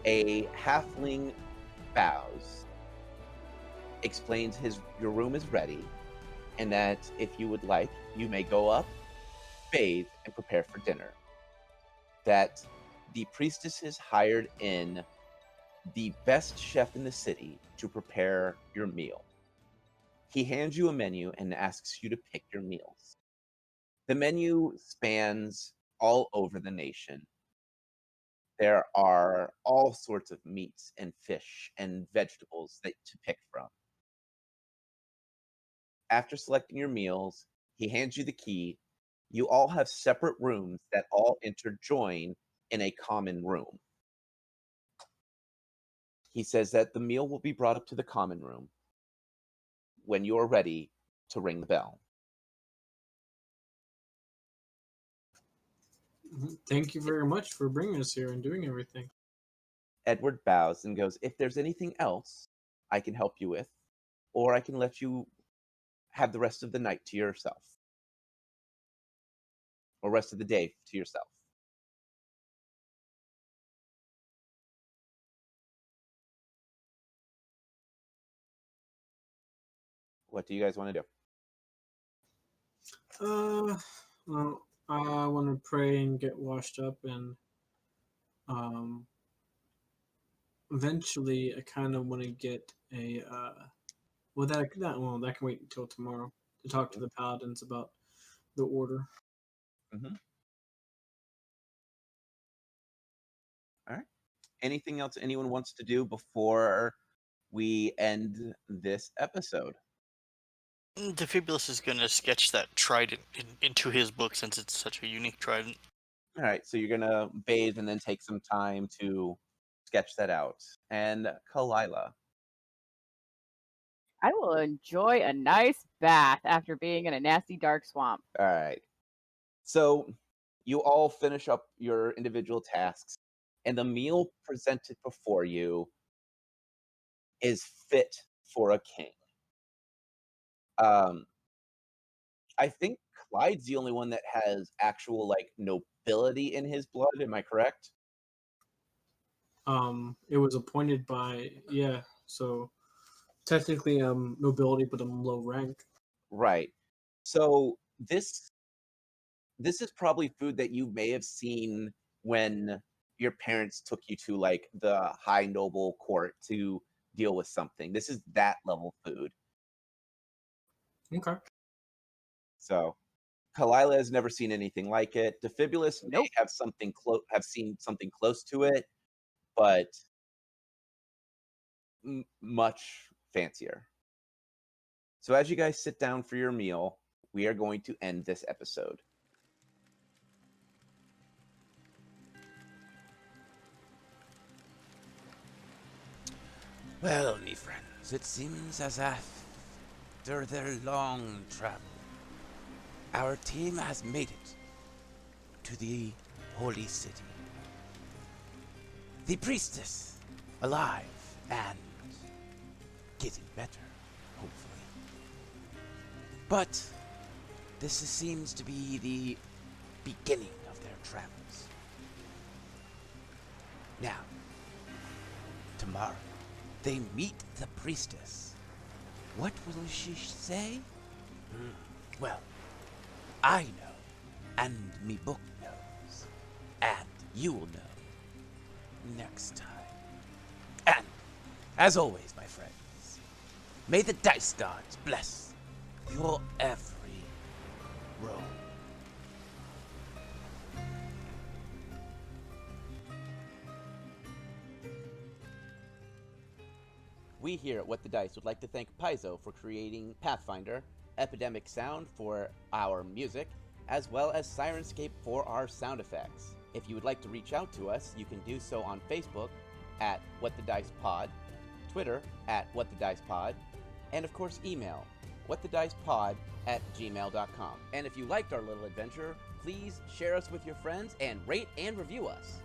a halfling bows, explains your room is ready, and that if you would like, you may go up, bathe, and prepare for dinner. That the priestess has hired in the best chef in the city to prepare your meal. He hands you a menu and asks you to pick your meals. The menu spans all over the nation. There are all sorts of meats and fish and vegetables to pick from. After selecting your meals, he hands you the key. You all have separate rooms that all interjoin in a common room. He says that the meal will be brought up to the common room when you are ready to ring the bell.
Thank you very much for bringing us here and doing everything.
Edward bows and goes, if there's anything else I can help you with, or I can let you have the rest of the night to yourself. Or rest of the day to yourself. What do you guys want to do?
Well, I want to pray and get washed up, and eventually, I kind of want to get a. That can wait until tomorrow to talk to the paladins about the order.
Mm-hmm. All right. Anything else anyone wants to do before we end this episode?
Defibulus is going to sketch that trident into his book since it's such a unique trident.
All right, so you're going to bathe and then take some time to sketch that out. And Kalila.
I will enjoy a nice bath after being in a nasty dark swamp.
All right. So you all finish up your individual tasks, and the meal presented before you is fit for a king. I think Clyde's the only one that has actual nobility in his blood. Am I correct?
It was appointed by so technically nobility, but I'm low rank.
Right. So this is probably food that you may have seen when your parents took you to the high noble court to deal with something. This is that level food.
Okay.
So Kalila has never seen anything like it. Defibulus may have seen something close to it, but much fancier. So as you guys sit down for your meal, we are going to end this episode.
Well, me friends, it seems as if after their long travel, our team has made it to the holy city. The priestess, alive and getting better, hopefully. But seems to be the beginning of their travels. Now, tomorrow, they meet the Priestess. What will she say? Well, I know, and me book knows, and you will know next time. And, as always, my friends, may the dice gods bless your every roll. We here at What the Dice would like to thank Paizo for creating Pathfinder, Epidemic Sound for our music, as well as Sirenscape for our sound effects. If you would like to reach out to us, you can do so on Facebook at What the Dice Pod, Twitter at What the Dice Pod, and of course email whatthedicepod@gmail.com. And if you liked our little adventure, please share us with your friends and rate and review us.